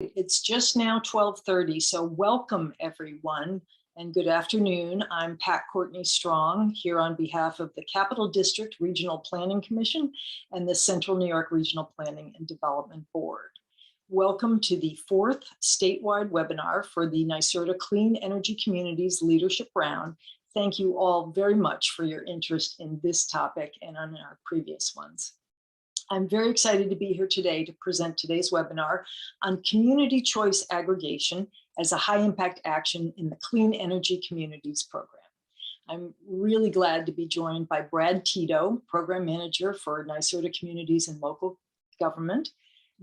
It's just now 12:30, so welcome everyone and good afternoon. I'm Pat Courtney Strong here on behalf of the Capital District Regional Planning Commission and the Central New York Regional Planning and Development Board. Welcome to the fourth statewide webinar for the NYSERDA Clean Energy Communities Leadership Round. Thank you all very much for your interest in this topic and on our previous ones. I'm very excited to be here today to present today's webinar on community choice aggregation as a high impact action in the Clean Energy Communities program. I'm really glad to be joined by Brad Tito, Program Manager for NYSERDA Communities and Local Government,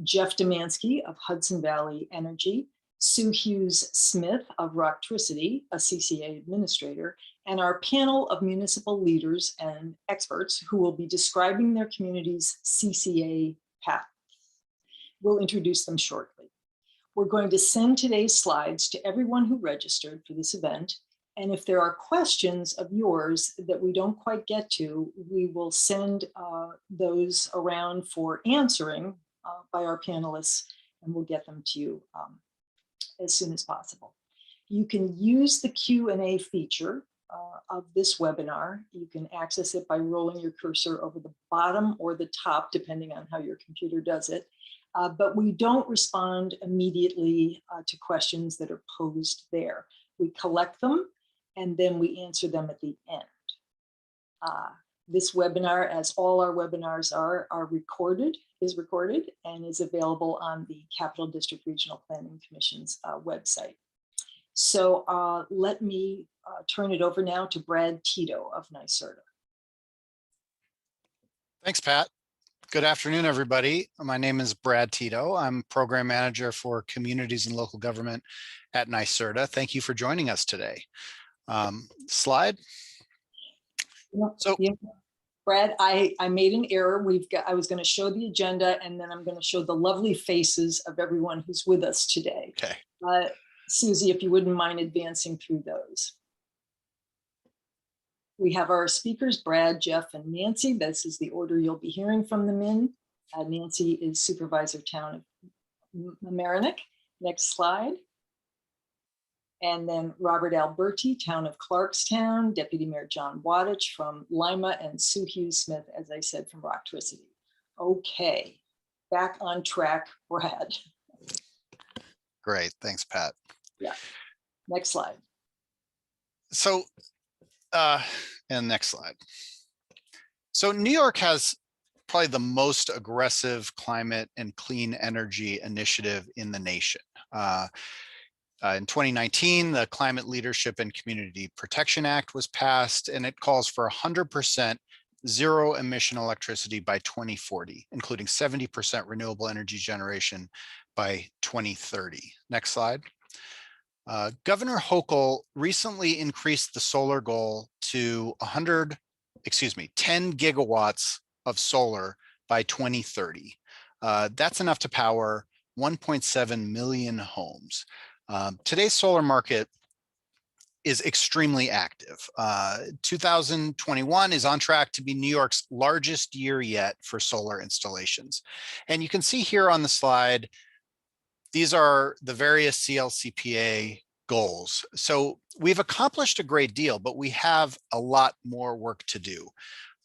Jeff Domanski of Hudson Valley Energy, Sue Hughes Smith of Roctricity, a CCA administrator, and our panel of municipal leaders and experts who will be describing their community's CCA path. We'll introduce them shortly. We're going to send today's slides to everyone who registered for this event. And if there are questions of yours that we don't quite get to, we will send those around for answering by our panelists, and we'll get them to you as soon as possible. You can use the Q&A feature of this webinar. You can access it by rolling your cursor over the bottom or the top, depending on how your computer does it. But we don't respond immediately to questions that are posed there. We collect them and then we answer them at the end. This webinar, as all our webinars are recorded, is recorded and is available on the Capital District Regional Planning Commission's website. So let me turn it over now to Brad Tito of NYSERDA. Thanks, Pat. Good afternoon, everybody. My name is Brad Tito. I'm Program Manager for Communities and Local Government at NYSERDA. Thank you for joining us today. Slide. So, Brad, I made an error. I was going to show the agenda, and then I'm going to show the lovely faces of everyone who's with us today. Okay. Susie, if you wouldn't mind advancing through those. We have our speakers, Brad, Jeff, and Nancy. This is the order you'll be hearing from them in. Nancy is Supervisor Town of Mamaroneck. Next slide. And then Robert Alberti, Town of Clarkstown, Deputy Mayor John Wadach from Lima, and Sue Hughes Smith, as I said, from Roctricity. Okay, back on track, Brad. Great, thanks, Pat. Yeah, next slide. So, and next slide. So New York has probably the most aggressive climate and clean energy initiative in the nation. In 2019, the Climate Leadership and Community Protection Act was passed, and it calls for 100% zero emission electricity by 2040, including 70% renewable energy generation by 2030. Next slide. Governor Hochul recently increased the solar goal to 10 gigawatts of solar by 2030. That's enough to power 1.7 million homes. Today's solar market is extremely active. 2021 is on track to be New York's largest year yet for solar installations. And you can see here on the slide, these are the various CLCPA goals. So we've accomplished a great deal, but we have a lot more work to do.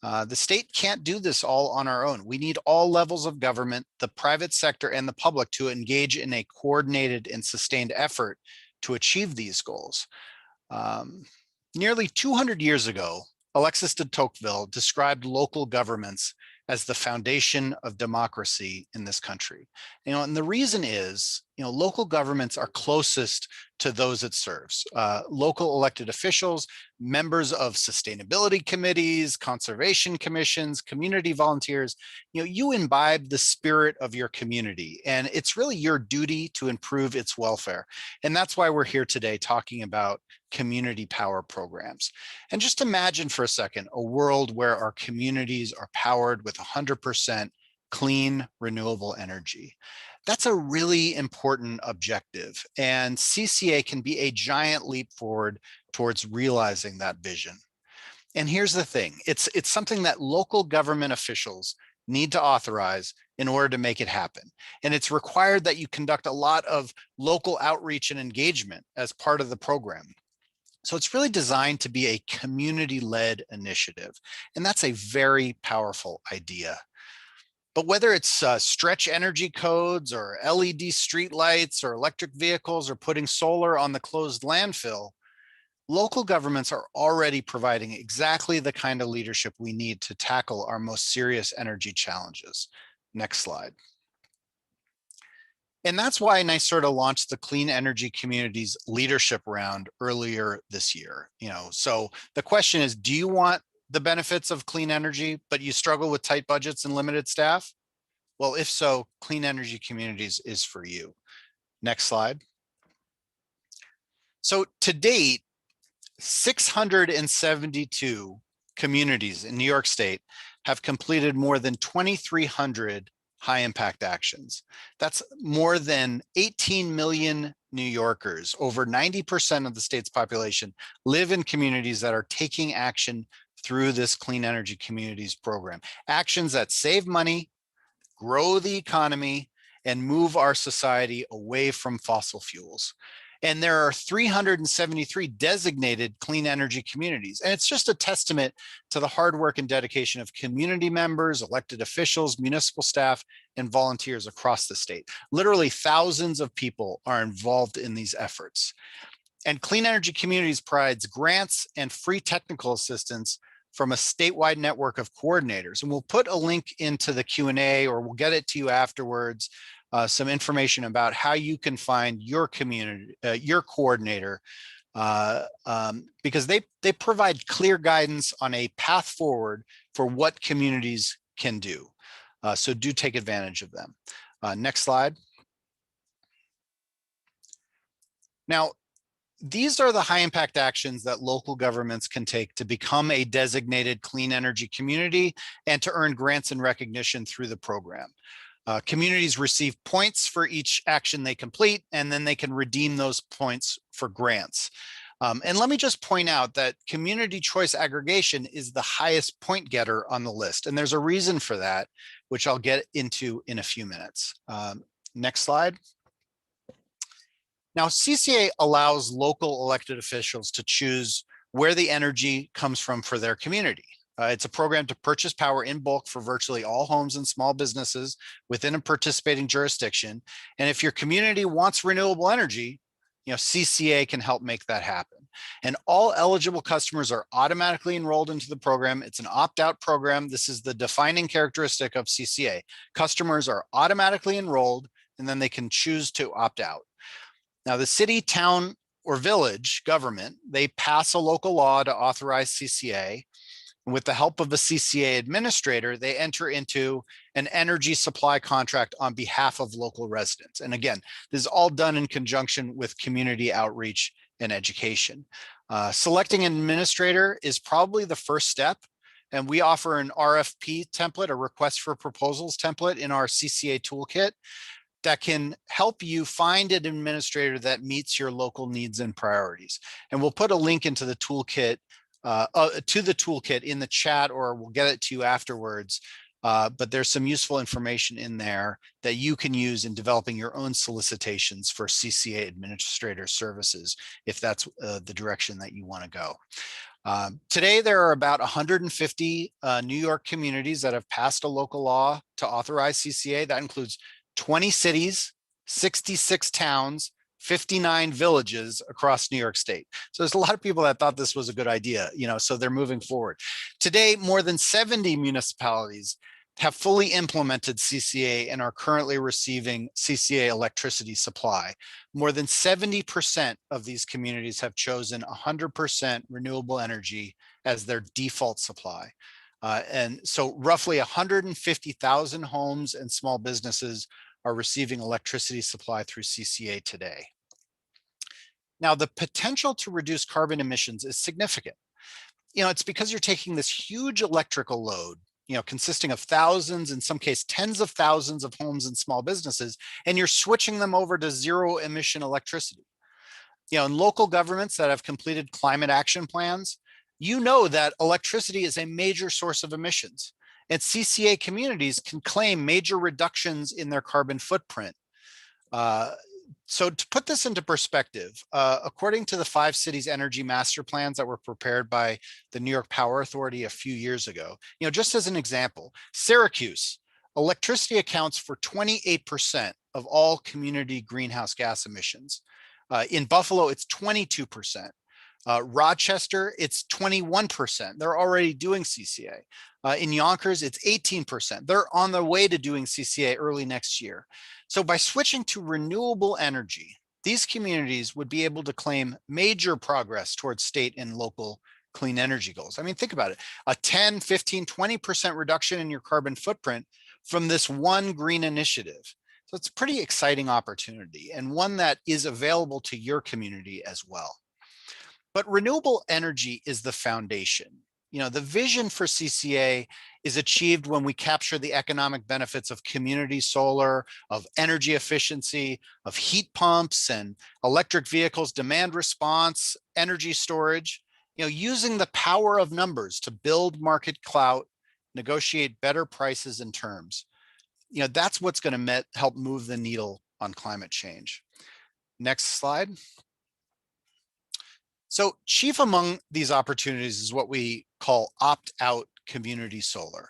The state can't do this all on our own. We need all levels of government, the private sector, and the public to engage in a coordinated and sustained effort to achieve these goals. Nearly 200 years ago, Alexis de Tocqueville described local governments as the foundation of democracy in this country. And the reason is, local governments are closest to those it serves. Local elected officials, members of sustainability committees, conservation commissions, community volunteers, you imbibe the spirit of your community, and it's really your duty to improve its welfare. And that's why we're here today talking about community power programs. And just imagine for a second a world where our communities are powered with 100% clean, renewable energy. That's a really important objective, and CCA can be a giant leap forward towards realizing that vision. And here's the thing, it's something that local government officials need to authorize in order to make it happen. And it's required that you conduct a lot of local outreach and engagement as part of the program. So it's really designed to be a community-led initiative. And that's a very powerful idea. But whether it's stretch energy codes or LED streetlights or electric vehicles or putting solar on the closed landfill, local governments are already providing exactly the kind of leadership we need to tackle our most serious energy challenges. Next slide. And that's why NYSERDA launched the Clean Energy Communities Leadership Round earlier this year. So the question is, do you want the benefits of clean energy, but you struggle with tight budgets and limited staff? Well, if so, Clean Energy Communities is for you. Next slide. So to date, 672 communities in New York State have completed more than 2,300 high impact actions. That's more than 18 million New Yorkers. Over 90% of the state's population live in communities that are taking action through this Clean Energy Communities program. Actions that save money, grow the economy, and move our society away from fossil fuels. And there are 373 designated clean energy communities. And it's just a testament to the hard work and dedication of community members, elected officials, municipal staff, and volunteers across the state. Literally thousands of people are involved in these efforts. And Clean Energy Communities provides grants and free technical assistance from a statewide network of coordinators. And we'll put a link into the Q&A, or we'll get it to you afterwards, some information about how you can find your community, your coordinator, because they provide clear guidance on a path forward for what communities can do. So do take advantage of them. Next slide. Now, these are the high impact actions that local governments can take to become a designated clean energy community and to earn grants and recognition through the program. Communities receive points for each action they complete, and then they can redeem those points for grants. And let me just point out that community choice aggregation is the highest point getter on the list. And there's a reason for that, which I'll get into in a few minutes. Next slide. Now, CCA allows local elected officials to choose where the energy comes from for their community. It's a program to purchase power in bulk for virtually all homes and small businesses within a participating jurisdiction. And if your community wants renewable energy, CCA can help make that happen. And all eligible customers are automatically enrolled into the program. It's an opt-out program. This is the defining characteristic of CCA. Customers are automatically enrolled, and then they can choose to opt out. Now, the city, town, or village government, they pass a local law to authorize CCA. With the help of a CCA administrator, they enter into an energy supply contract on behalf of local residents. And again, this is all done in conjunction with community outreach and education. Selecting an administrator is probably the first step. And we offer an RFP template, a request for proposals template in our CCA toolkit that can help you find an administrator that meets your local needs and priorities. And we'll put a link into the toolkit in the chat, or we'll get it to you afterwards. But there's some useful information in there that you can use in developing your own solicitations for CCA administrator services, if that's the direction that you want to go. Today, there are about 150 New York communities that have passed a local law to authorize CCA. That includes 20 cities, 66 towns, 59 villages across New York State. So there's a lot of people that thought this was a good idea, so they're moving forward. Today, more than 70 municipalities have fully implemented CCA and are currently receiving CCA electricity supply. More than 70% of these communities have chosen 100% renewable energy as their default supply. And so roughly 150,000 homes and small businesses are receiving electricity supply through CCA today. Now, the potential to reduce carbon emissions is significant. It's because you're taking this huge electrical load, consisting of thousands, in some cases, tens of thousands of homes and small businesses, and you're switching them over to zero emission electricity. In local governments that have completed climate action plans, that electricity is a major source of emissions. And CCA communities can claim major reductions in their carbon footprint. So to put this into perspective, according to the 5 cities energy master plans that were prepared by the New York Power Authority a few years ago, just as an example, Syracuse, electricity accounts for 28% of all community greenhouse gas emissions. In Buffalo, it's 22%. Rochester, it's 21%. They're already doing CCA. In Yonkers, it's 18%. They're on their way to doing CCA early next year. So by switching to renewable energy, these communities would be able to claim major progress towards state and local clean energy goals. I mean, think about it, a 10, 15, 20% reduction in your carbon footprint from this one green initiative. So it's a pretty exciting opportunity and one that is available to your community as well. But renewable energy is the foundation. The vision for CCA is achieved when we capture the economic benefits of community solar, of energy efficiency, of heat pumps and electric vehicles, demand response, energy storage, using the power of numbers to build market clout, negotiate better prices and terms. That's what's going to help move the needle on climate change. Next slide. So chief among these opportunities is what we call opt-out community solar.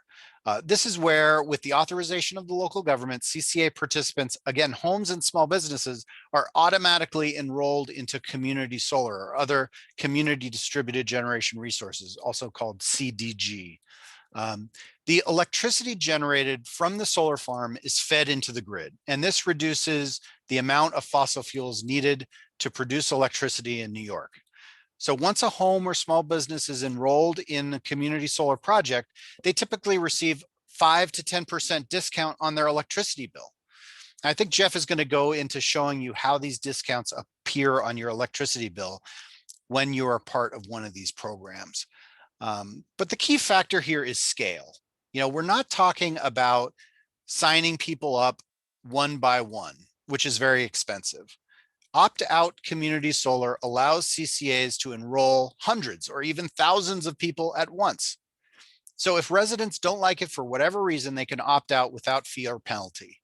This is where, with the authorization of the local government, CCA participants, again, homes and small businesses, are automatically enrolled into community solar or other community distributed generation resources, also called CDG. The electricity generated from the solar farm is fed into the grid, and this reduces the amount of fossil fuels needed to produce electricity in New York. So once a home or small business is enrolled in a community solar project, they typically receive 5 to 10% discount on their electricity bill. I think Jeff is going to go into showing you how these discounts appear on your electricity bill when you are part of one of these programs. But the key factor here is scale. We're not talking about signing people up one by one, which is very expensive. Opt-out community solar allows CCAs to enroll hundreds or even thousands of people at once. So if residents don't like it for whatever reason, they can opt out without fee or penalty.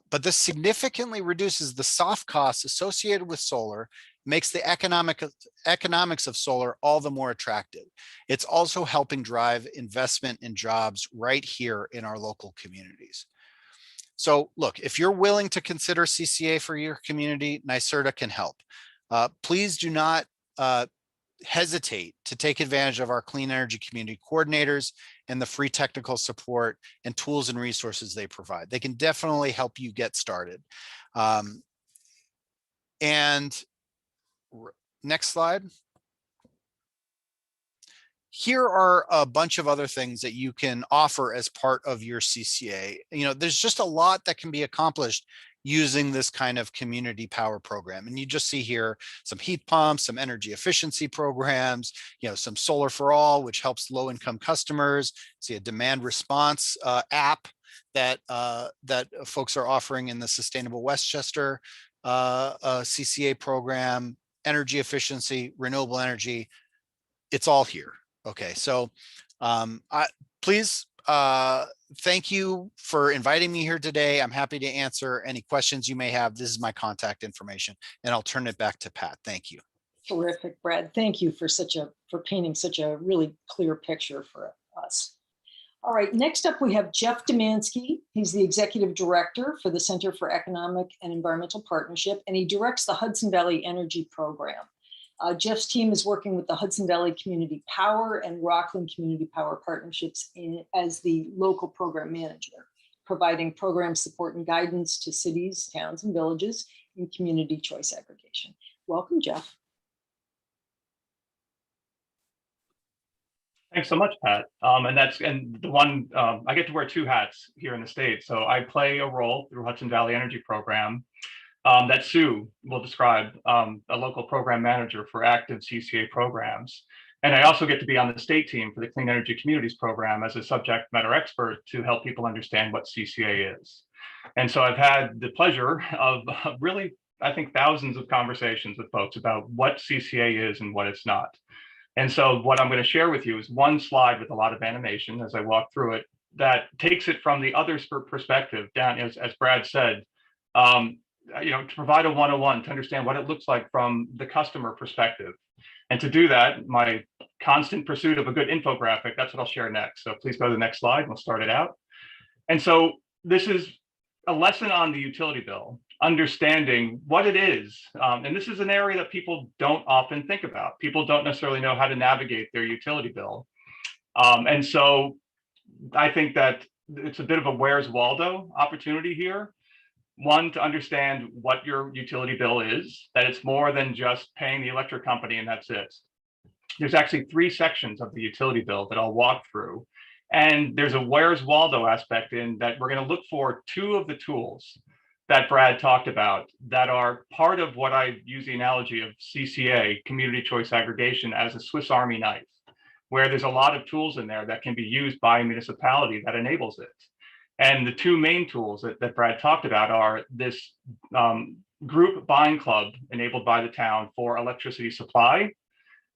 But this significantly reduces the soft costs associated with solar, makes the economics of solar all the more attractive. It's also helping drive investment in jobs right here in our local communities. So look, if you're willing to consider CCA for your community, NYSERDA can help. Please do not hesitate to take advantage of our clean energy community coordinators and the free technical support and tools and resources they provide. They can definitely help you get started. And next slide. Here are a bunch of other things that you can offer as part of your CCA. There's just a lot that can be accomplished using this kind of community power program. And you just see here some heat pumps, some energy efficiency programs, some solar for all, which helps low-income customers. See a demand response app that folks are offering in the Sustainable Westchester CCA program, energy efficiency, renewable energy. It's all here. Okay, so please, thank you for inviting me here today. I'm happy to answer any questions you may have. This is my contact information, and I'll turn it back to Pat. Thank you. Terrific, Brad. Thank you for painting such a really clear picture for us. All right, next up we have Jeff Domanski. He's the Executive Director for the Center for Economic and Environmental Partnership, and he directs the Hudson Valley Energy Program. Jeff's team is working with the Hudson Valley Community Power and Rockland Community Power Partnerships as the local program manager, providing program support and guidance to cities, towns, and villages in community choice aggregation. Welcome, Jeff. Thanks so much, Pat. And the one, I get to wear 2 hats here in the state. So I play a role through Hudson Valley Energy Program that Sue will describe, a local program manager for active CCA programs. And I also get to be on the state team for the Clean Energy Communities Program as a subject matter expert to help people understand what CCA is. And so I've had the pleasure of really, I think, thousands of conversations with folks about what CCA is and what it's not. And so what I'm going to share with you is one slide with a lot of animation as I walk through it that takes it from the other perspective down, as Brad said, to provide a 101 to understand what it looks like from the customer perspective. And to do that, my constant pursuit of a good infographic, that's what I'll share next. So please go to the next slide, we'll start it out. And so this is a lesson on the utility bill, understanding what it is. And this is an area that people don't often think about. People don't necessarily know how to navigate their utility bill. And so I think that it's a bit of a Where's Waldo opportunity here. One, to understand what your utility bill is, that it's more than just paying the electric company and that's it. There's actually 3 sections of the utility bill that I'll walk through. And there's a Where's Waldo aspect in that we're going to look for 2 of the tools that Brad talked about that are part of what I use the analogy of CCA, Community Choice Aggregation, as a Swiss Army knife, where there's a lot of tools in there that can be used by a municipality that enables it. And the 2 main tools that Brad talked about are this group buying club enabled by the town for electricity supply,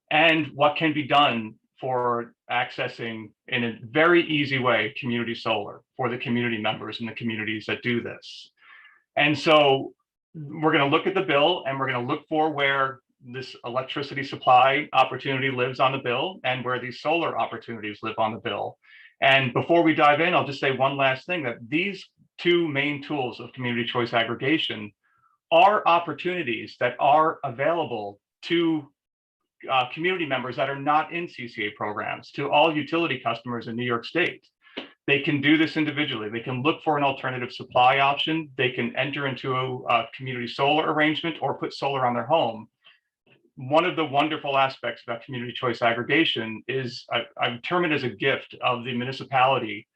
and what can be done for accessing in a very easy way community solar for the community members and the communities that do this. And so we're going to look at the bill and we're going to look for where this electricity supply opportunity lives on the bill and where these solar opportunities live on the bill. And before we dive in, I'll just say one last thing, that these 2 main tools of community choice aggregation are opportunities that are available to community members that are not in CCA programs, to all utility customers in New York State. They can do this individually. They can look for an alternative supply option. They can enter into a community solar arrangement or put solar on their home. One of the wonderful aspects about community choice aggregation is I term it as a gift of the municipality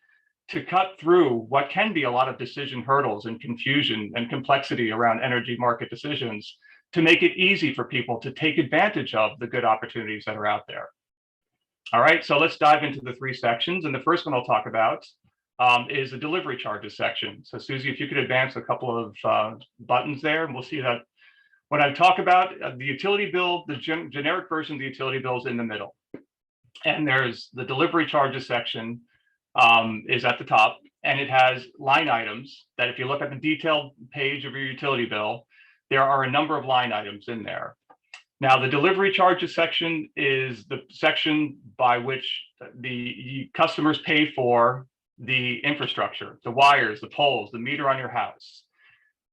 to cut through what can be a lot of decision hurdles and confusion and complexity around energy market decisions, to make it easy for people to take advantage of the good opportunities that are out there. All right, so let's dive into the 3 sections. And the first one I'll talk about is the delivery charges section. So Susie, if you could advance a couple of buttons there, and we'll see that when I talk about the utility bill, the generic version of the utility bill is in the middle. And there's the delivery charges section is at the top, and it has line items that if you look at the detailed page of your utility bill, there are a number of line items in there. Now, the delivery charges section is the section by which the customers pay for the infrastructure, the wires, the poles, the meter on your house,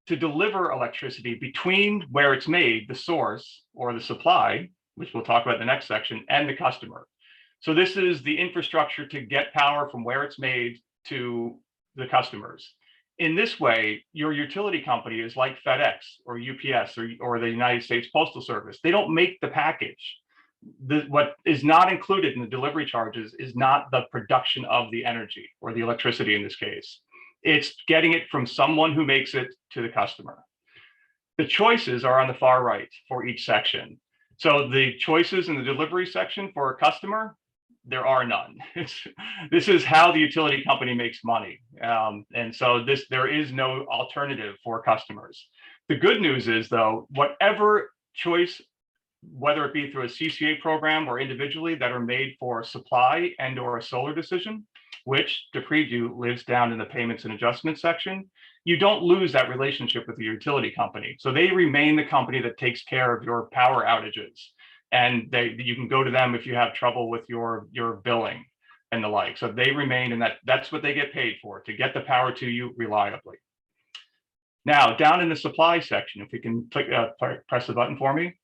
to deliver electricity between where it's made, the source or the supply, which we'll talk about in the next section, and the customer. So this is the infrastructure to get power from where it's made to the customers. In this way, your utility company is like FedEx or UPS or the United States Postal Service. They don't make the package. What is not included in the delivery charges is not the production of the energy or the electricity in this case. It's getting it from someone who makes it to the customer. The choices are on the far right for each section. So the choices in the delivery section for a customer, there are none. This is how the utility company makes money. And so there is no alternative for customers. The good news is, though, whatever choice, whether it be through a CCA program or individually, that are made for supply and or a solar decision, which, to preview, lives down in the payments and adjustments section, you don't lose that relationship with the utility company. So they remain the company that takes care of your power outages. And you can go to them if you have trouble with your billing and the like. So they remain, and that's what they get paid for, to get the power to you reliably. Now, down in the supply section, if we can press the button for me,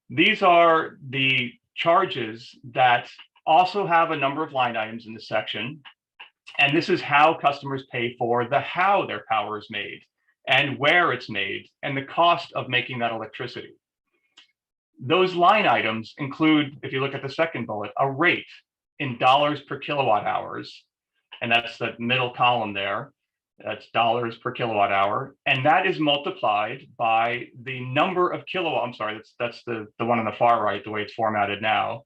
these are the charges that also have a number of line items in the section. And this is how customers pay for how their power is made and where it's made and the cost of making that electricity. Those line items include, if you look at the second bullet, a rate in dollars per kilowatt hours. And that's the middle column there. That's dollars per kilowatt hour. And that is multiplied by the number of kilowatt. I'm sorry, that's the one on the far right, the way it's formatted now.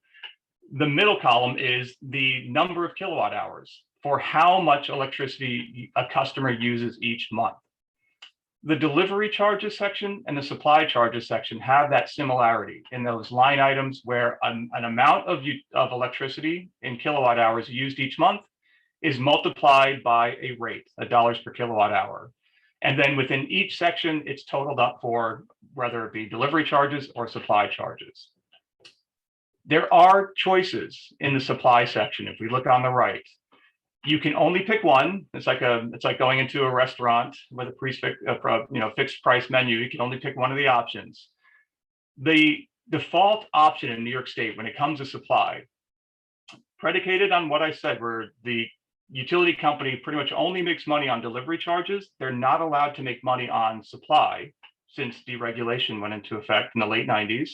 The middle column is the number of kilowatt hours for how much electricity a customer uses each month. The delivery charges section and the supply charges section have that similarity in those line items where an amount of electricity in kilowatt hours used each month is multiplied by a rate, dollars per kilowatt hour. And then within each section, it's totaled up for whether it be delivery charges or supply charges. There are choices in the supply section. If we look on the right, you can only pick one. It's like going into a restaurant with a fixed price menu. You can only pick one of the options. The default option in New York State when it comes to supply, predicated on what I said, where the utility company pretty much only makes money on delivery charges. They're not allowed to make money on supply since deregulation went into effect in the late 90s.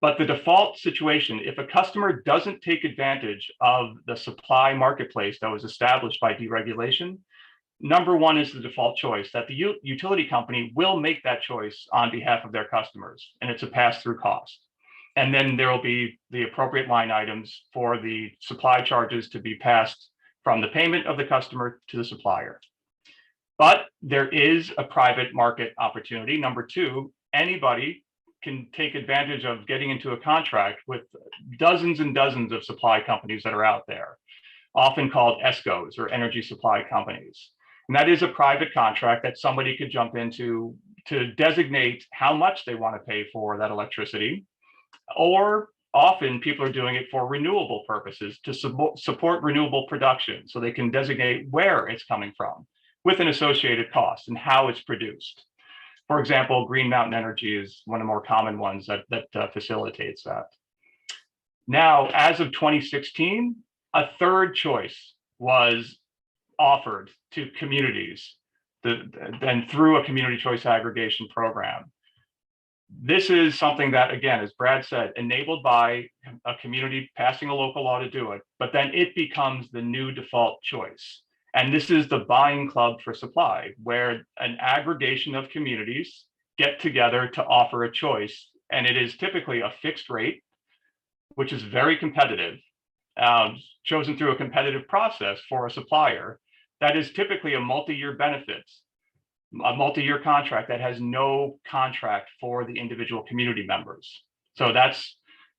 But the default situation, if a customer doesn't take advantage of the supply marketplace that was established by deregulation, number one is the default choice that the utility company will make that choice on behalf of their customers, and it's a pass-through cost. And then there will be the appropriate line items for the supply charges to be passed from the payment of the customer to the supplier. But there is a private market opportunity. Number two, anybody can take advantage of getting into a contract with dozens and dozens of supply companies that are out there, often called ESCOs or energy supply companies. And that is a private contract that somebody could jump into to designate how much they want to pay for that electricity. Or often people are doing it for renewable purposes to support renewable production. So they can designate where it's coming from with an associated cost and how it's produced. For example, Green Mountain Energy is one of the more common ones that facilitates that. Now, as of 2016, a third choice was offered to communities then through a community choice aggregation program. This is something that, again, as Brad said, enabled by a community passing a local law to do it, but then it becomes the new default choice. And this is the buying club for supply, where an aggregation of communities get together to offer a choice. And it is typically a fixed rate, which is very competitive, chosen through a competitive process for a supplier. That is typically a multi-year benefit, a multi-year contract that has no contract for the individual community members. So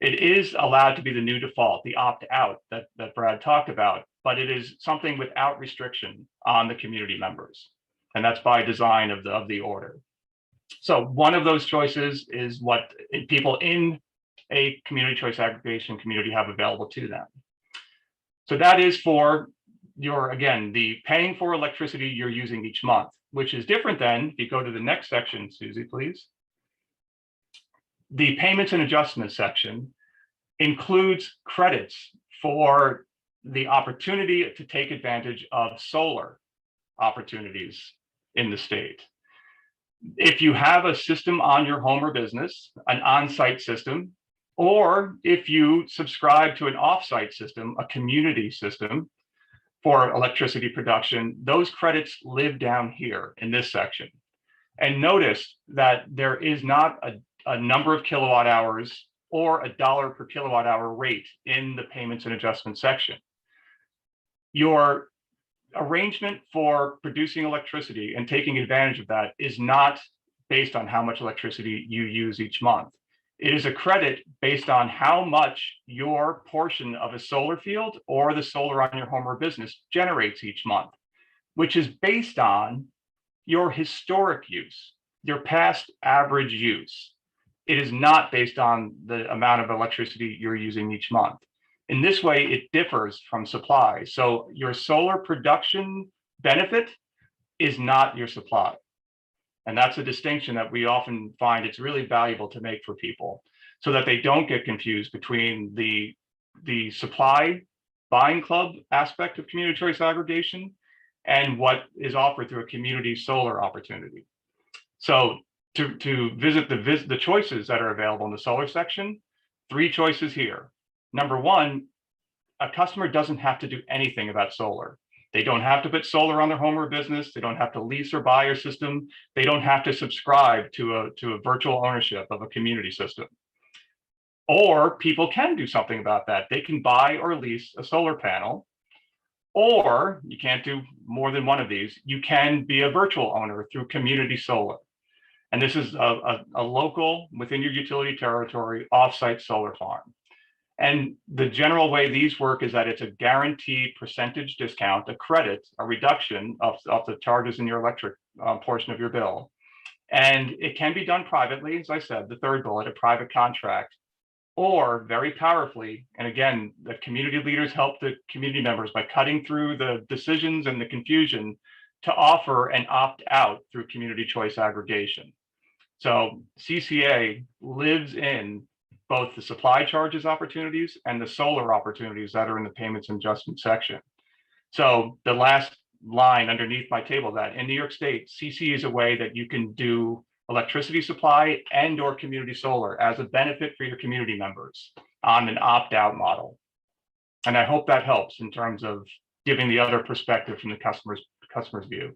it is allowed to be the new default, the opt-out that Brad talked about, but it is something without restriction on the community members. And that's by design of the order. So one of those choices is what people in a community choice aggregation community have available to them. So that is for the paying for electricity you're using each month, which is different than, if you go to the next section, Susie, please. The payments and adjustments section includes credits for the opportunity to take advantage of solar opportunities in the state. If you have a system on your home or business, an on-site system, or if you subscribe to an off-site system, a community system for electricity production, those credits live down here in this section. And notice that there is not a number of kilowatt hours or $1 per kilowatt hour rate in the payments and adjustment section. Your arrangement for producing electricity and taking advantage of that is not based on how much electricity you use each month. It is a credit based on how much your portion of a solar field or the solar on your home or business generates each month, which is based on your historic use, your past average use. It is not based on the amount of electricity you're using each month. In this way, it differs from supply. So your solar production benefit is not your supply. And that's a distinction that we often find it's really valuable to make for people so that they don't get confused between the supply buying club aspect of community choice aggregation and what is offered through a community solar opportunity. So to visit the choices that are available in the solar section, 3 choices here. Number one, a customer doesn't have to do anything about solar. They don't have to put solar on their home or business. They don't have to lease or buy a system. They don't have to subscribe to a virtual ownership of a community system. Or people can do something about that. They can buy or lease a solar panel, or you can't do more than one of these. You can be a virtual owner through community solar. And this is a local, within your utility territory, offsite solar farm. And the general way these work is that it's a guaranteed percentage discount, a credit, a reduction of the charges in your electric portion of your bill. And it can be done privately, as I said, the third bullet, a private contract, or very powerfully, and again, the community leaders help the community members by cutting through the decisions and the confusion to offer an opt-out through community choice aggregation. So CCA lives in both the supply charges opportunities and the solar opportunities that are in the payments and adjustment section. So the last line underneath my table, that in New York State, CCA is a way that you can do electricity supply and or community solar as a benefit for your community members on an opt-out model. And I hope that helps in terms of giving the other perspective from the customer's view.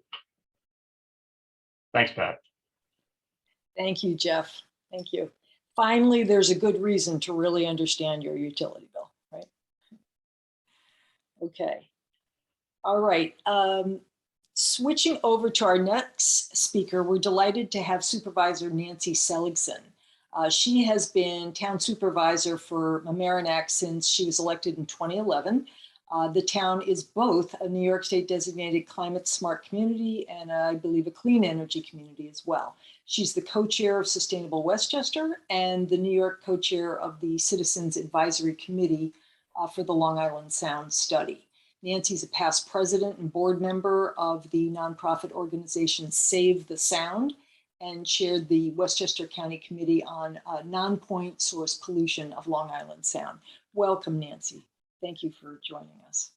Thanks, Pat. Thank you, Jeff. Thank you. Finally, there's a good reason to really understand your utility bill, right? Okay. All right. Switching over to our next speaker, we're delighted to have Supervisor Nancy Seligson. She has been town supervisor for Mamaroneck since she was elected in 2011. The town is both a New York State designated climate smart community and I believe a clean energy community as well. She's the co-chair of Sustainable Westchester and the New York co-chair of the Citizens Advisory Committee for the Long Island Sound Study. Nancy's a past president and board member of the nonprofit organization Save the Sound and chaired the Westchester County Committee on Non-Point Source Pollution of Long Island Sound. Welcome, Nancy. Thank you for joining us.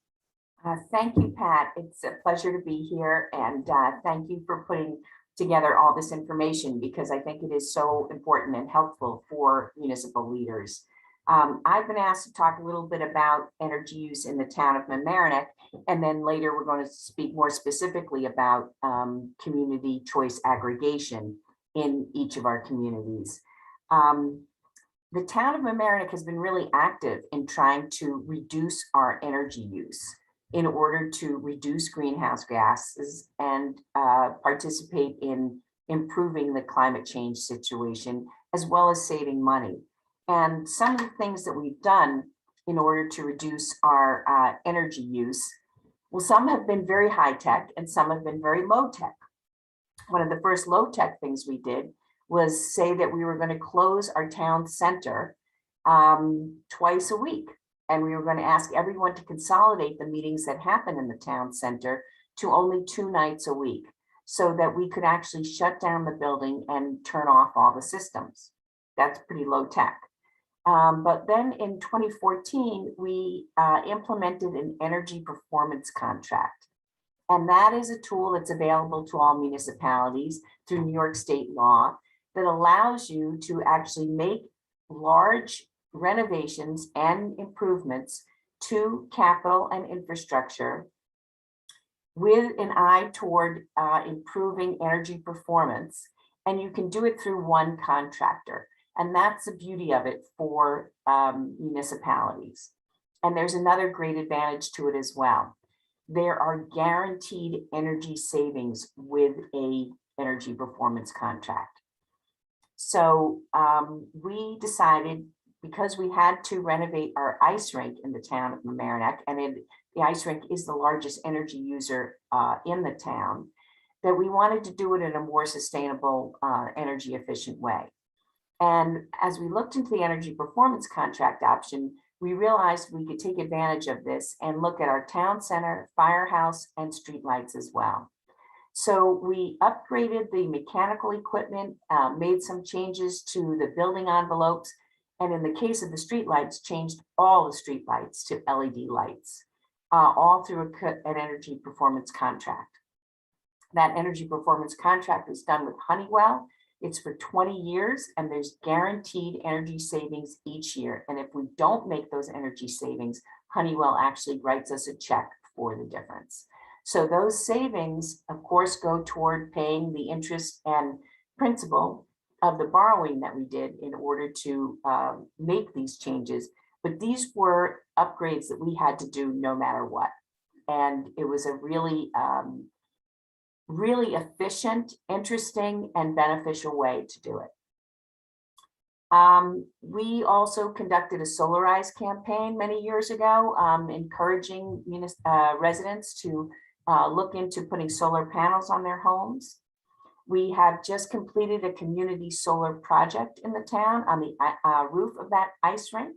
Thank you, Pat. It's a pleasure to be here, and thank you for putting together all this information because I think it is so important and helpful for municipal leaders. I've been asked to talk a little bit about energy use in the town of Mamaroneck, and then later we're going to speak more specifically about community choice aggregation in each of our communities. The town of Mamaroneck has been really active in trying to reduce our energy use in order to reduce greenhouse gases and participate in improving the climate change situation, as well as saving money. And some of the things that we've done in order to reduce our energy use, well, some have been very high tech and some have been very low tech. One of the first low tech things we did was say that we were going to close our town center twice a week. And we were going to ask everyone to consolidate the meetings that happen in the town center to only 2 nights a week so that we could actually shut down the building and turn off all the systems. That's pretty low tech. But then in 2014, we implemented an energy performance contract. And that is a tool that's available to all municipalities through New York State law that allows you to actually make large renovations and improvements to capital and infrastructure with an eye toward improving energy performance. And you can do it through one contractor. And that's the beauty of it for municipalities. And there's another great advantage to it as well. There are guaranteed energy savings with an energy performance contract. So we decided, because we had to renovate our ice rink in the town of Mamaroneck, and the ice rink is the largest energy user in the town, that we wanted to do it in a more sustainable, energy efficient way. And as we looked into the energy performance contract option, we realized we could take advantage of this and look at our town center, firehouse, and streetlights as well. So we upgraded the mechanical equipment, made some changes to the building envelopes, and in the case of the streetlights, changed all the streetlights to LED lights, all through an energy performance contract. That energy performance contract was done with Honeywell. It's for 20 years, and there's guaranteed energy savings each year. And if we don't make those energy savings, Honeywell actually writes us a check for the difference. So those savings, of course, go toward paying the interest and principal of the borrowing that we did in order to make these changes. But these were upgrades that we had to do no matter what. And it was a really, really efficient, interesting, and beneficial way to do it. We also conducted a Solarize campaign many years ago, encouraging residents to look into putting solar panels on their homes. We have just completed a community solar project in the town on the roof of that ice rink.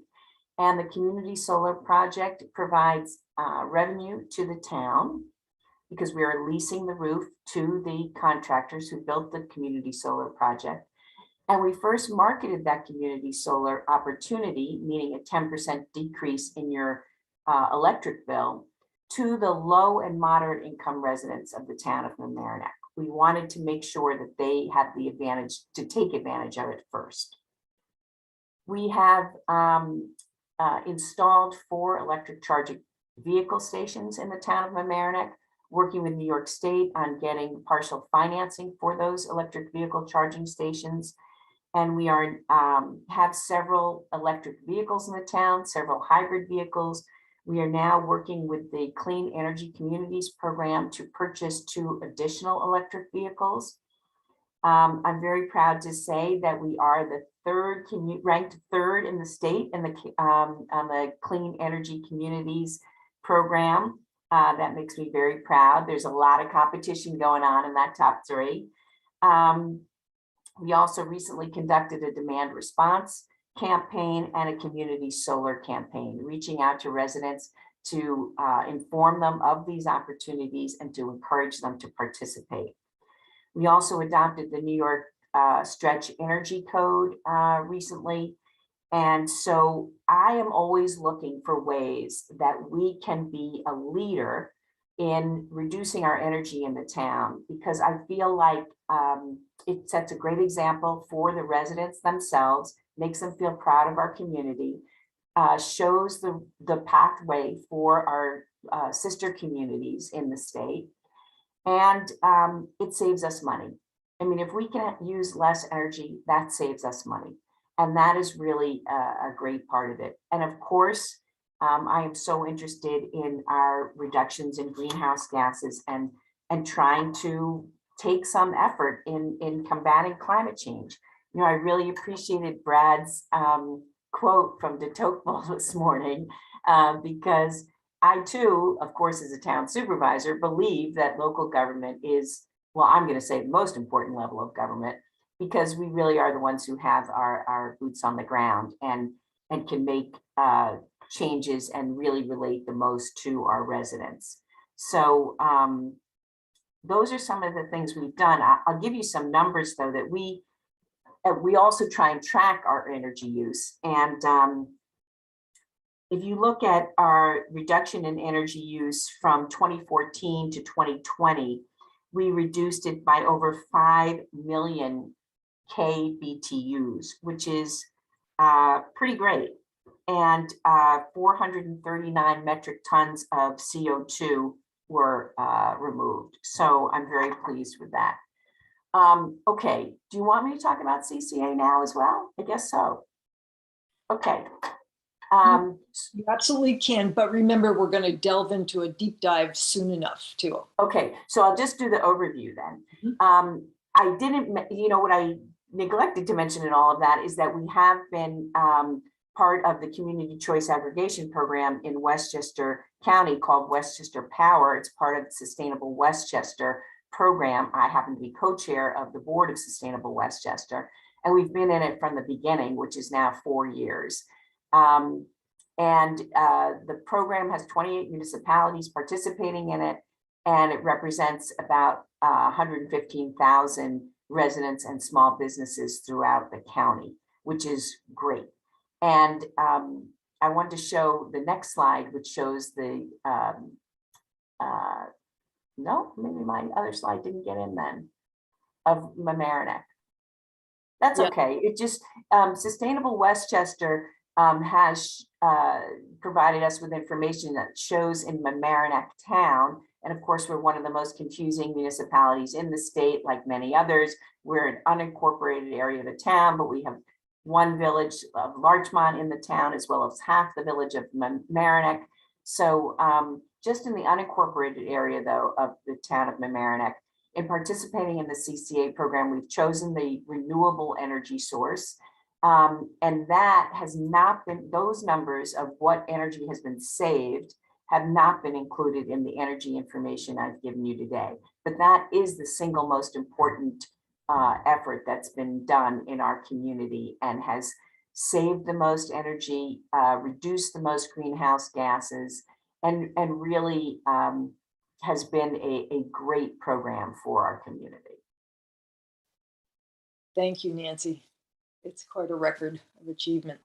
And the community solar project provides revenue to the town because we are leasing the roof to the contractors who built the community solar project. And we first marketed that community solar opportunity, meaning a 10% decrease in your electric bill, to the low and moderate income residents of the town of Mamaroneck. We wanted to make sure that they had the advantage to take advantage of it first. We have installed 4 electric charging vehicle stations in the town of Mamaroneck, working with New York State on getting partial financing for those electric vehicle charging stations. And we are have several electric vehicles in the town, several hybrid vehicles. We are now working with the Clean Energy Communities program to purchase 2 additional electric vehicles. I'm very proud to say that we are the ranked third in the state in the on the Clean Energy Communities program. That makes me very proud. There's a lot of competition going on in that top 3. We also recently conducted a demand response campaign and a community solar campaign, reaching out to residents to inform them of these opportunities and to encourage them to participate. We also adopted the New York Stretch Energy Code recently. And so I am always looking for ways that we can be a leader in reducing our energy in the town, because I feel like it sets a great example for the residents themselves, makes them feel proud of our community, shows the pathway for our sister communities in the state, and it saves us money. I mean, if we can use less energy, that saves us money. And that is really a great part of it. And of course, I am so interested in our reductions in greenhouse gases and trying to take some effort in combating climate change. You know, I really appreciated Brad's quote from de Tocqueville this morning, because I too, of course, as a town supervisor, believe that local government is, well, I'm going to say the most important level of government, because we really are the ones who have our boots on the ground and can make changes and really relate the most to our residents. So those are some of the things we've done. I'll give you some numbers though, that we also try and track our energy use. And if you look at our reduction in energy use from 2014 to 2020, we reduced it by over 5 million kBTUs, which is pretty great. And 439 metric tons of CO2 were removed. So I'm very pleased with that. Okay, do you want me to talk about CCA now as well? I guess so. Okay. You absolutely can, but remember, we're going to delve into a deep dive soon enough too. Okay, so I'll just do the overview then. I didn't, you know, what I neglected to mention in all of that is that we have been part of the community choice aggregation program in Westchester County called Westchester Power. It's part of the Sustainable Westchester program. I happen to be co-chair of the board of Sustainable Westchester, and we've been in it from the beginning, which is now 4 years. The program has 28 municipalities participating in it, and it represents about 115,000 residents and small businesses throughout the county, which is great. And I want to show the next slide, which shows the, no, maybe my other slide didn't get in then, of Mamaroneck. That's okay. It just, Sustainable Westchester has provided us with information that shows in Mamaroneck town. And of course, we're one of the most confusing municipalities in the state, like many others. We're an unincorporated area of the town, but we have one village of Larchmont in the town, as well as half the village of Mamaroneck. So just in the unincorporated area, though, of the town of Mamaroneck, in participating in the CCA program, we've chosen the renewable energy source. And that has not been, those numbers of what energy has been saved have not been included in the energy information I've given you today. But that is the single most important effort that's been done in our community and has saved the most energy, reduced the most greenhouse gases, and really has been a great program for our community. Thank you, Nancy. It's quite a record of achievement.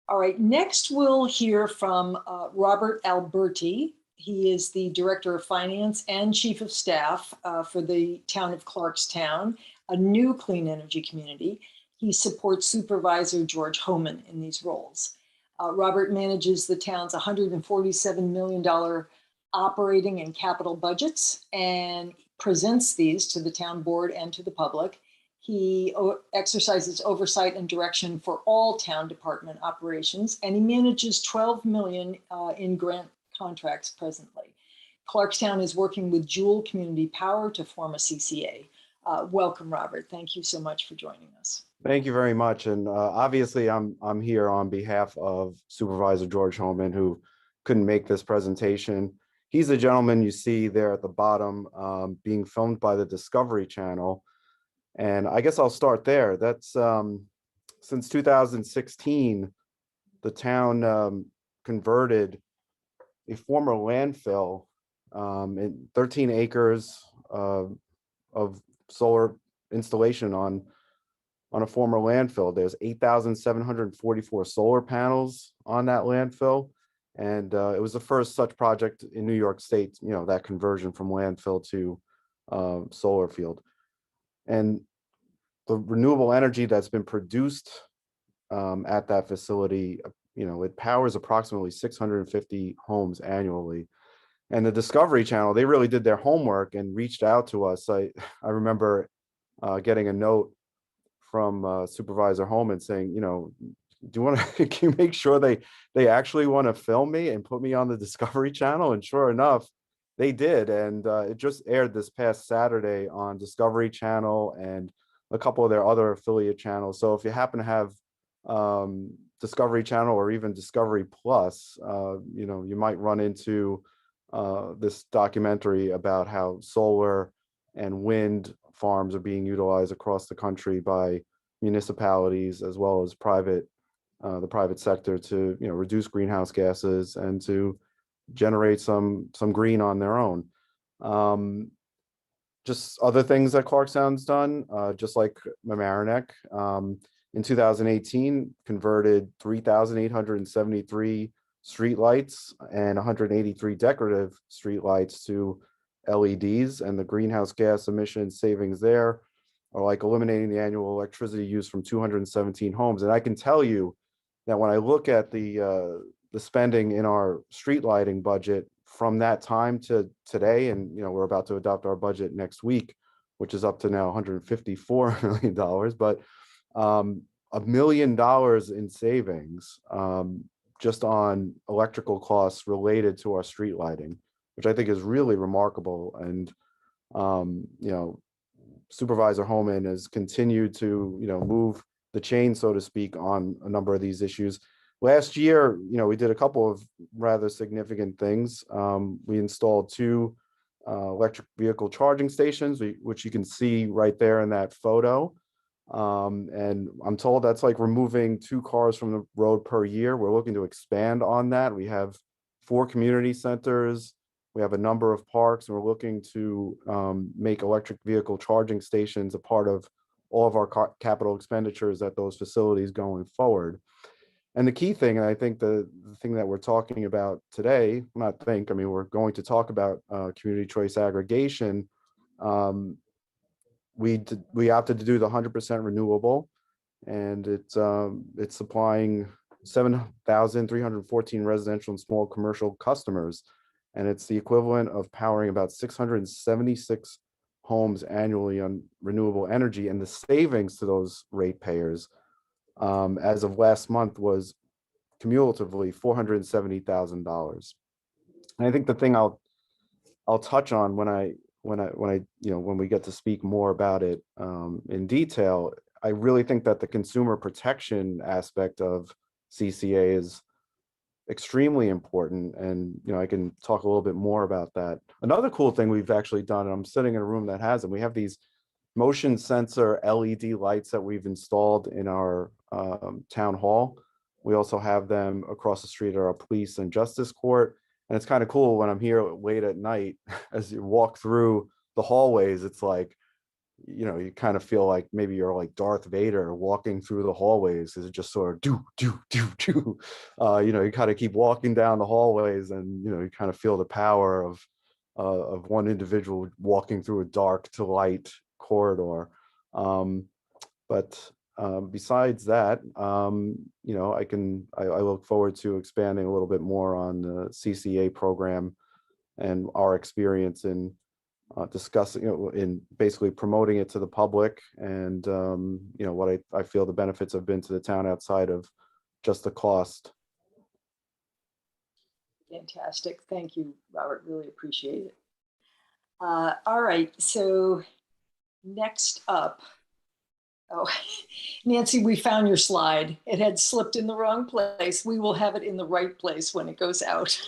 All right, next we'll hear from Robert Alberti. He is the Director of Finance and Chief of Staff for the town of Clarkstown, a new clean energy community. He supports Supervisor George Homan in these roles. Robert manages the town's $147 million operating and capital budgets and presents these to the town board and to the public. He exercises oversight and direction for all town department operations, and he manages $12 million in grant contracts presently. Clarkstown is working with Jewel Community Power to form a CCA. Welcome, Robert. Thank you so much for joining us. Thank you very much. And obviously, I'm here on behalf of Supervisor George Homan, who couldn't make this presentation. He's the gentleman you see there at the bottom being filmed by the Discovery Channel. And I guess I'll start there. That's since 2016, the town converted a former landfill in 13 acres of solar installation on a former landfill. There's 8,744 solar panels on that landfill. And it was the first such project in New York State, you know, that conversion from landfill to solar field. And the renewable energy that's been produced at that facility, you know, it powers approximately 650 homes annually. And the Discovery Channel, they really did their homework and reached out to us. I remember getting a note from Supervisor Homan saying, you know, do you want to, can you make sure they actually want to film me and put me on the Discovery Channel? And sure enough, they did. And it just aired this past Saturday on Discovery Channel and a couple of their other affiliate channels. So if you happen to have Discovery Channel or even Discovery Plus, you know, you might run into this documentary about how solar and wind farms are being utilized across the country by municipalities as well as the private sector to, you know, reduce greenhouse gases and to generate some green on their own. Just other things that Clarkstown's done, just like Mamaroneck, in 2018 converted 3,873 streetlights and 183 decorative streetlights to LEDs, and the greenhouse gas emission savings there are like eliminating the annual electricity use from 217 homes. And I can tell you that when I look at the spending in our street lighting budget from that time to today, and you know, we're about to adopt our budget next week, which is up to now $154 million, but $1 million in savings just on electrical costs related to our street lighting, which I think is really remarkable. And you know, Supervisor Homan has continued to, you know, move the chain, so to speak, on a number of these issues. Last year, you know, we did a couple of rather significant things. We installed 2 electric vehicle charging stations, which you can see right there in that photo. And I'm told that's like removing 2 cars from the road per year. We're looking to expand on that. We have 4 community centers. We have a number of parks, and we're looking to make electric vehicle charging stations a part of all of our capital expenditures at those facilities going forward. And the key thing, and I think the thing that we're talking about today, I mean, we're going to talk about community choice aggregation. We opted to do the 100% renewable, and it's supplying 7,314 residential and small commercial customers. And it's the equivalent of powering about 676 homes annually on renewable energy. And the savings to those ratepayers as of last month was cumulatively $470,000. And I think the thing I'll touch on when we get to speak more about it in detail, I really think that the consumer protection aspect of CCA is extremely important. And, I can talk a little bit more about that. Another cool thing we've actually done, and I'm sitting in a room that has them, we have these motion sensor LED lights that we've installed in our town hall. We also have them across the street at our police and justice court. And it's kind of cool when I'm here late at night, as you walk through the hallways, it's like, you kind of feel like maybe you're like Darth Vader walking through the hallways, because it just sort of do. You kind of keep walking down the hallways, and you kind of feel the power of one individual walking through a dark to light corridor. But besides that, I look forward to expanding a little bit more on the CCA program and our experience in discussing, in basically promoting it to the public, and what I feel the benefits have been to the town outside of just the cost. Fantastic. Thank you, Robert. Really appreciate it. All right. So next up, oh, Nancy, we found your slide. It had slipped in the wrong place. We will have it in the right place when it goes out.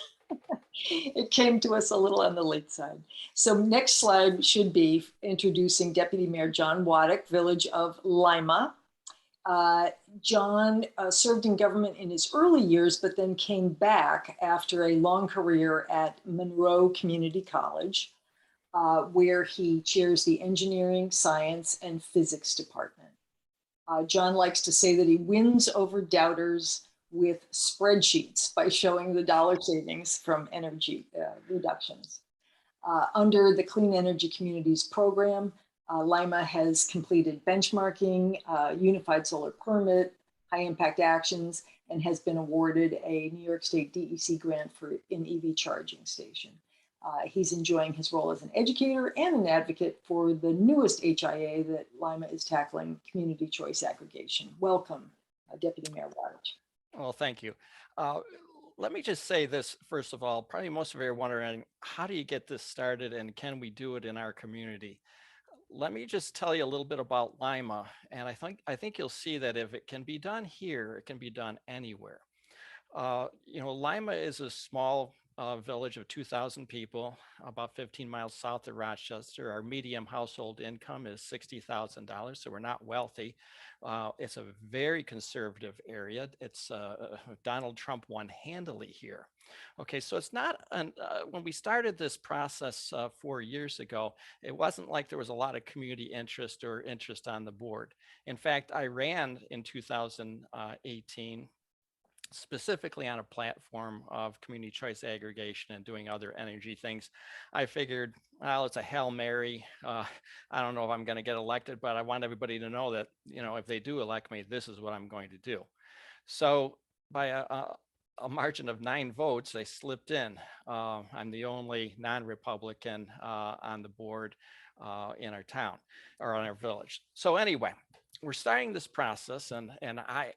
It came to us a little on the late side. So next slide should be introducing Deputy Mayor John Wadach, Village of Lima. John served in government in his early years, but then came back after a long career at Monroe Community College, where he chairs the engineering, science, and physics department. John likes to say that he wins over doubters with spreadsheets by showing the dollar savings from energy reductions. Under the Clean Energy Communities program, Lima has completed benchmarking, unified solar permit, high impact actions, and has been awarded a New York State DEC grant for an EV charging station. He's enjoying his role as an educator and an advocate for the newest HIA that Lima is tackling, community choice aggregation. Welcome, Deputy Mayor Wadach. Well, thank you. Let me just say this, first of all, probably most of you are wondering, how do you get this started and can we do it in our community? Let me just tell you a little bit about Lima. And I think you'll see that if it can be done here, it can be done anywhere. Lima is a small village of 2,000 people, about 15 miles south of Rochester. Our median household income is $60,000, so we're not wealthy. It's a very conservative area. It's Donald Trump won handily here. Okay, so it's not, when we started this process 4 years ago, it wasn't like there was a lot of community interest or interest on the board. In fact, I ran in 2018 specifically on a platform of community choice aggregation and doing other energy things. I figured, well, it's a Hail Mary. I don't know if I'm going to get elected, but I want everybody to know that, if they do elect me, this is what I'm going to do. So by a margin of 9 votes, they slipped in. I'm the only non-Republican on the board in our town or on our village. So anyway, we're starting this process, and I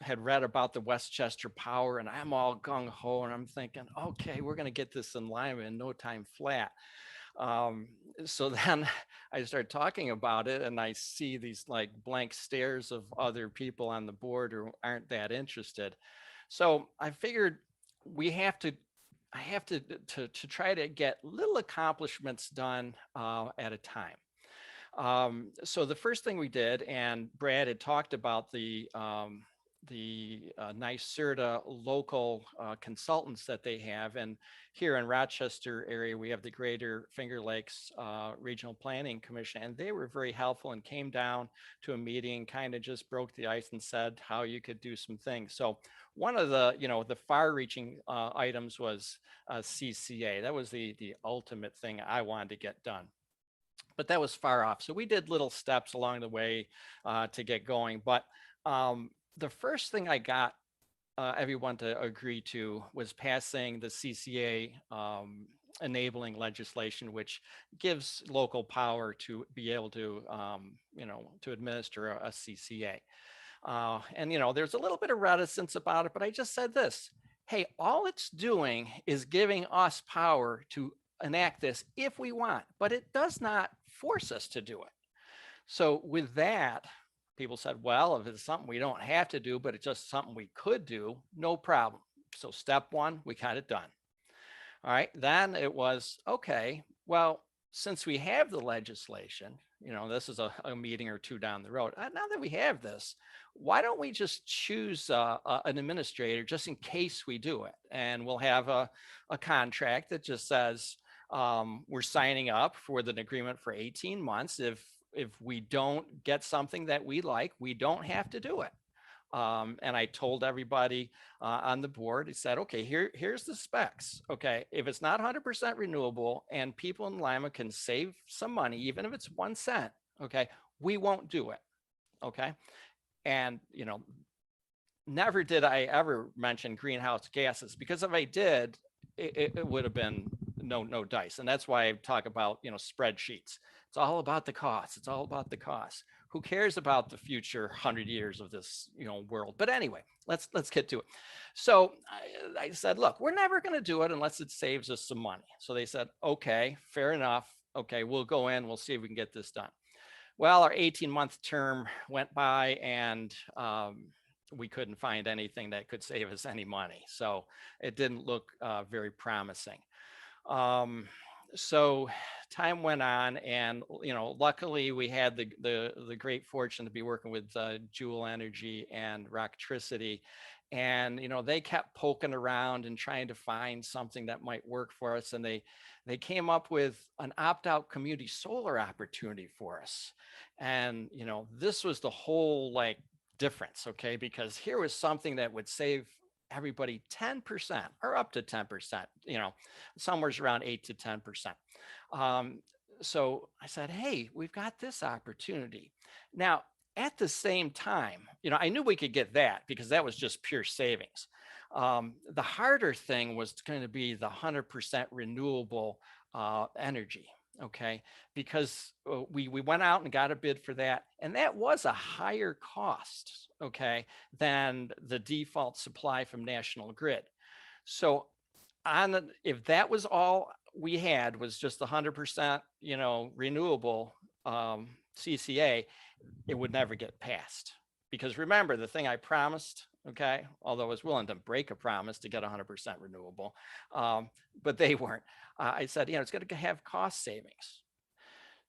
had read about the Westchester Power, and I'm all gung-ho, and I'm thinking, okay, we're going to get this in Lima in no time flat. So then I start talking about it, and I see these like blank stares of other people on the board who aren't that interested. So I figured I have to try to get little accomplishments done at a time. So the first thing we did, and Brad had talked about the NYSERDA local consultants that they have, and here in Rochester area we have the Greater Finger Lakes Regional Planning Commission, and they were very helpful and came down to a meeting, kind of just broke the ice and said how you could do some things. So one of the the far-reaching items was CCA. That was the ultimate thing I wanted to get done. But that was far off. So we did little steps along the way to get going. But the first thing I got everyone to agree to was passing the CCA enabling legislation, which gives local power to be able to, to administer a CCA. And, there's a little bit of reticence about it, but I just said this, hey, all it's doing is giving us power to enact this if we want, but it does not force us to do it. So with that, people said, well, if it's something we don't have to do, but it's just something we could do, no problem. So step one, we got it done. All right, then it was, okay, well, since we have the legislation, you know, this is a meeting or two down the road. Now that we have this, why don't we just choose an administrator just in case we do it? And we'll have a contract that just says we're signing up for an agreement for 18 months. If we don't get something that we like, we don't have to do it. And I told everybody on the board, he said, okay, here's the specs. Okay, if it's not 100% renewable and people in Lima can save some money, even if it's 1 cent, okay, we won't do it. Okay. And, you know, never did I ever mention greenhouse gases, because if I did, it would have been no dice. And that's why I talk about, you know, spreadsheets. It's all about the cost. It's all about the cost. Who cares about the future 100 years of this, you know, world? But anyway, let's get to it. So I said, look, we're never going to do it unless it saves us some money. So they said, okay, fair enough. Okay, we'll go in. We'll see if we can get this done. Well, our 18-month term went by, and we couldn't find anything that could save us any money. So it didn't look very promising. So time went on, and, you know, luckily we had the great fortune to be working with Juul Energy and Roctricity. And, you know, they kept poking around and trying to find something that might work for us. And they came up with an opt-out community solar opportunity for us. And, you know, this was the whole like difference, okay? Because here was something that would save everybody 10% or up to 10%, you know, somewhere around 8 to 10%. So I said, hey, we've got this opportunity. Now, at the same time, you know, I knew we could get that because that was just pure savings. The harder thing was going to be the 100% renewable energy. Okay, because we went out and got a bid for that, and that was a higher cost, okay, than the default supply from National Grid. So if that was all we had was just 100%, you know, renewable CCA, it would never get passed. Because remember, the thing I promised, okay, although I was willing to break a promise to get 100% renewable, but they weren't. I said, you know, it's going to have cost savings.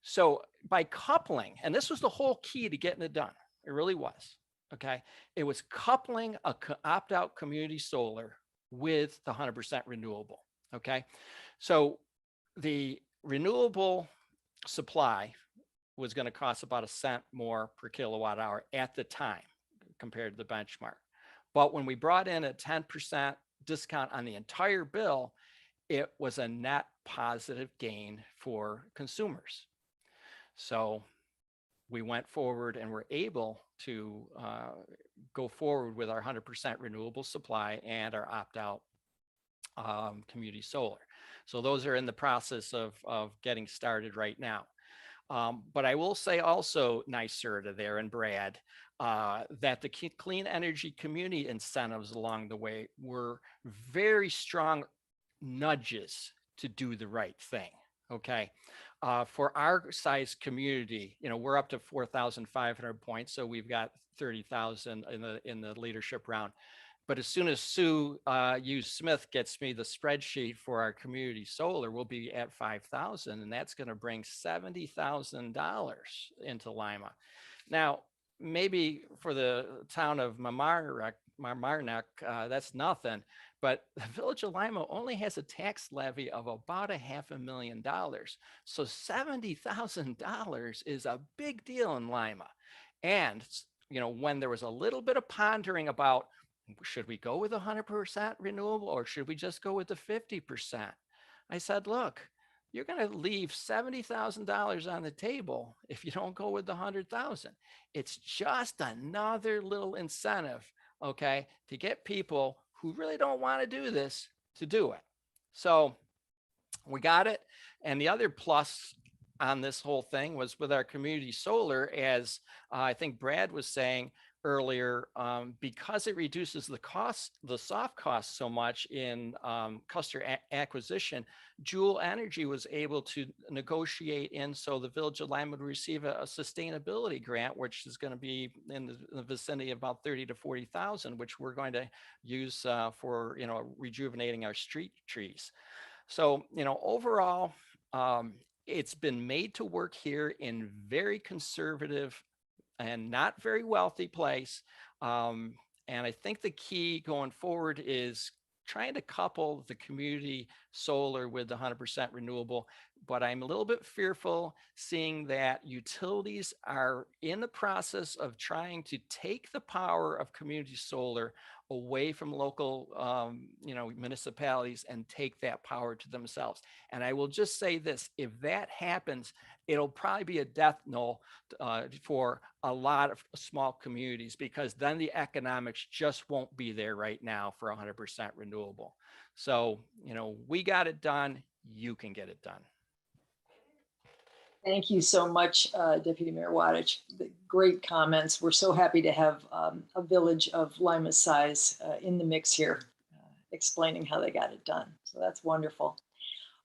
So by coupling, and this was the whole key to getting it done, it really was, okay, it was coupling a opt-out community solar with the 100% renewable, okay? So the renewable supply was going to cost about 1 cent more per kilowatt hour at the time compared to the benchmark. But when we brought in a 10% discount on the entire bill, it was a net positive gain for consumers. So we went forward and were able to go forward with our 100% renewable supply and our opt-out community solar. So those are in the process of getting started right now. But I will say also, NYSERDA there and Brad, that the clean energy community incentives along the way were very strong nudges to do the right thing. Okay. For our size community, you know, we're up to 4,500 points. So we've got 30,000 in the leadership round. But as soon as Hughes Smith gets me the spreadsheet for our community solar, we'll be at 5,000, and that's going to bring $70,000 into Lima. Now, maybe for the town of Mamaroneck, that's nothing, but the village of Lima only has a tax levy of about $500,000. So $70,000 is a big deal in Lima. And, you know, when there was a little bit of pondering about, should we go with 100% renewable or should we just go with the 50%? I said, look, you're going to leave $70,000 on the table if you don't go with the 100,000. It's just another little incentive, okay, to get people who really don't want to do this to do it. So we got it. And the other plus on this whole thing was with our community solar, as I think Brad was saying, earlier, because it reduces the cost, the soft costs so much in customer acquisition, Juul Energy was able to negotiate in so the Village of Lima would receive a sustainability grant, which is going to be in the vicinity of about 30 to 40,000, which we're going to use for, you know, rejuvenating our street trees. So, you know, overall, it's been made to work here in very conservative and not very wealthy place. And I think the key going forward is trying to couple the community solar with the 100% renewable. But I'm a little bit fearful seeing that utilities are in the process of trying to take the power of community solar away from local, you know, municipalities and take that power to themselves. And I will just say this, if that happens, it'll probably be a death knell for a lot of small communities, because then the economics just won't be there right now for 100% renewable. So, you know, we got it done, you can get it done. Thank you so much, Deputy Mayor Wadach. Great comments. We're so happy to have a village of Lima's size in the mix here, explaining how they got it done. So that's wonderful.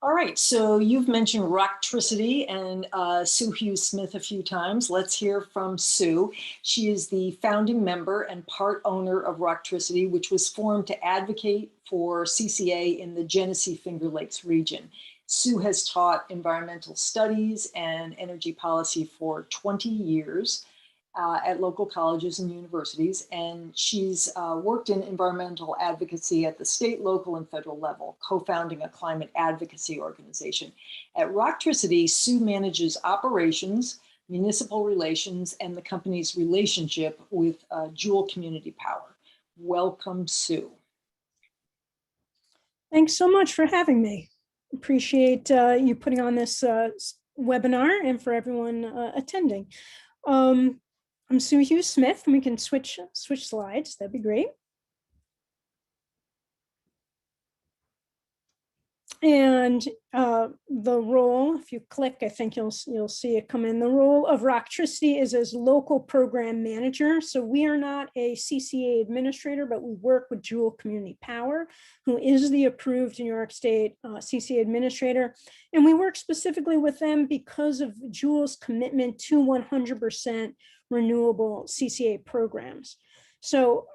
All right, so you've mentioned Roctricity and Sue Hughes Smith a few times. Let's hear from Sue. She is the founding member and part owner of Roctricity, which was formed to advocate for CCA in the Genesee Finger Lakes region. Sue has taught environmental studies and energy policy for 20 years at local colleges and universities, and she's worked in environmental advocacy at the state, local, and federal level, co-founding a climate advocacy organization. At Roctricity, Sue manages operations, municipal relations, and the company's relationship with Juul Community Power. Welcome, Sue. Thanks so much for having me. Appreciate you putting on this webinar and for everyone attending. I'm Sue Hughes Smith, and we can switch slides. That'd be great. And the role, if you click, I think you'll see it come in. The role of Roctricity is as local program manager. So we are not a CCA administrator, but we work with Juul Community Power, who is the approved New York State CCA administrator. And we work specifically with them because of Juul's commitment to 100% renewable CCA programs. So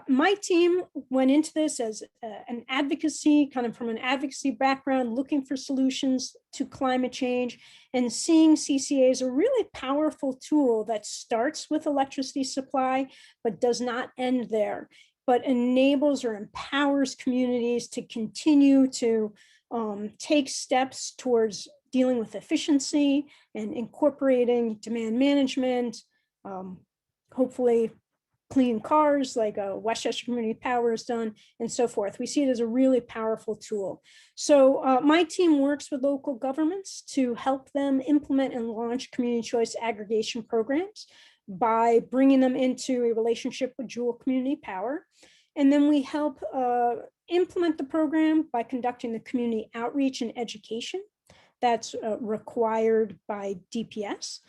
my team went into this as an advocacy, kind of from an advocacy background, looking for solutions to climate change and seeing CCA as a really powerful tool that starts with electricity supply, but does not end there, but enables or empowers communities to continue to take steps towards dealing with efficiency and incorporating demand management, hopefully clean cars like Westchester Community Power has done, and so forth. We see it as a really powerful tool. So my team works with local governments to help them implement and launch community choice aggregation programs by bringing them into a relationship with Juul Community Power. And then we help implement the program by conducting the community outreach and education that's required by DPS.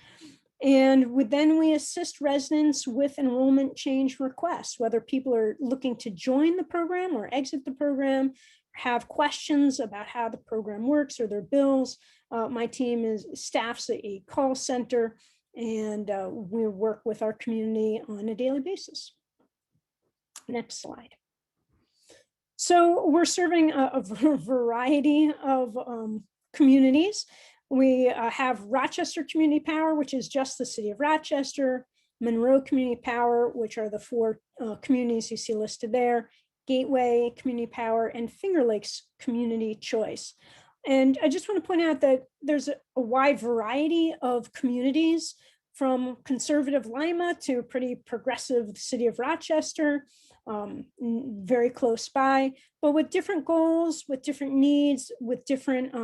And then we assist residents with enrollment change requests, whether people are looking to join the program or exit the program, have questions about how the program works or their bills. My team staffs a call center, and we work with our community on a daily basis. Next slide. So we're serving a variety of communities. We have Rochester Community Power, which is just the city of Rochester, Monroe Community Power, which are the 4 communities you see listed there, Gateway Community Power, and Finger Lakes Community Choice. And I just want to point out that there's a wide variety of communities, from conservative Lima to a pretty progressive city of Rochester, very close by, but with different goals, with different needs, with different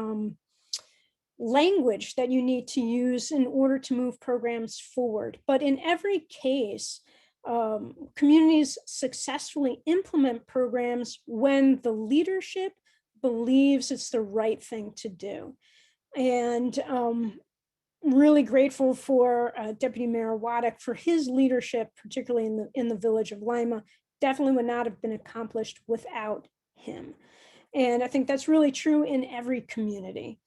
language that you need to use in order to move programs forward. But in every case, communities successfully implement programs when the leadership believes it's the right thing to do. And really grateful for Deputy Mayor Wadach for his leadership, particularly in the village of Lima. Definitely would not have been accomplished without him. And I think that's really true in every community.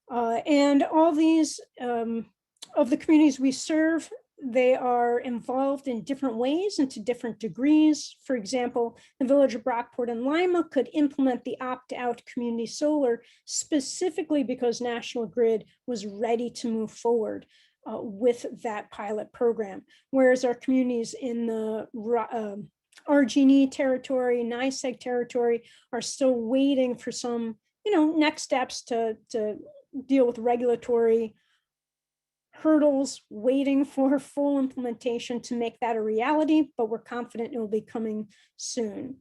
And all these of the communities we serve, they are involved in different ways and to different degrees. For example, the village of Brockport and Lima could implement the opt-out community solar specifically because National Grid was ready to move forward with that pilot program. Whereas our communities in the RG&E territory, NYSEG territory are still waiting for some, next steps to deal with regulatory hurdles, waiting for full implementation to make that a reality, but we're confident it will be coming soon.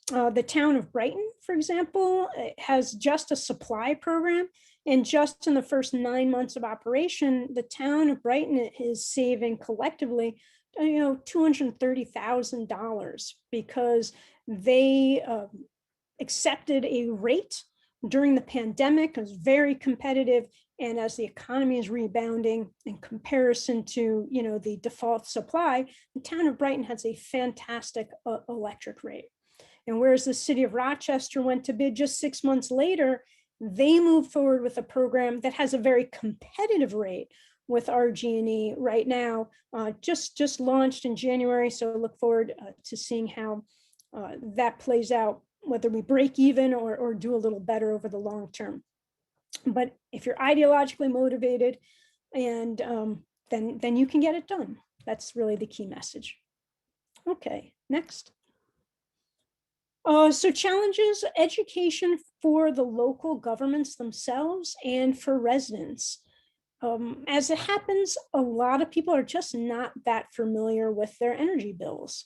The town of Brighton, for example, has just a supply program, and just in the first 9 months of operation, the town of Brighton is saving collectively, $230,000 because they accepted a rate during the pandemic. It was very competitive. And as the economy is rebounding in comparison to, the default supply, the town of Brighton has a fantastic electric rate. And whereas the city of Rochester went to bid just 6 months later, they moved forward with a program that has a very competitive rate with RG&E right now, just launched in January. So look forward to seeing how that plays out, whether we break even or do a little better over the long term. But if you're ideologically motivated, and then you can get it done. That's really the key message. Okay, next. So challenges, education for the local governments themselves and for residents. As it happens, a lot of people are just not that familiar with their energy bills.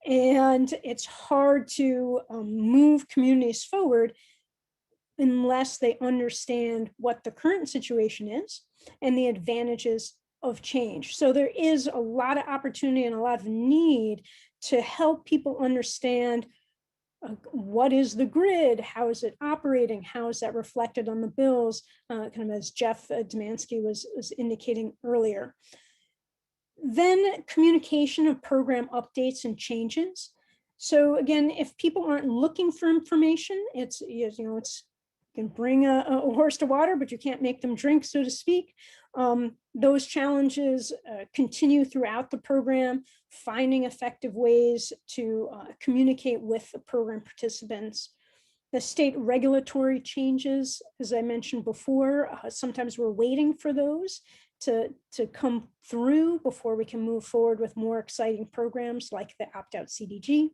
And it's hard to move communities forward unless they understand what the current situation is and the advantages of change. So there is a lot of opportunity and a lot of need to help people understand what is the grid, how is it operating, how is that reflected on the bills, kind of as Jeff Domanski was indicating earlier. Then communication of program updates and changes. So again, if people aren't looking for information, it's you can bring a horse to water, but you can't make them drink, so to speak. Those challenges continue throughout the program, finding effective ways to communicate with the program participants. The state regulatory changes, as I mentioned before, sometimes we're waiting for those to come through before we can move forward with more exciting programs like the opt-out CDG.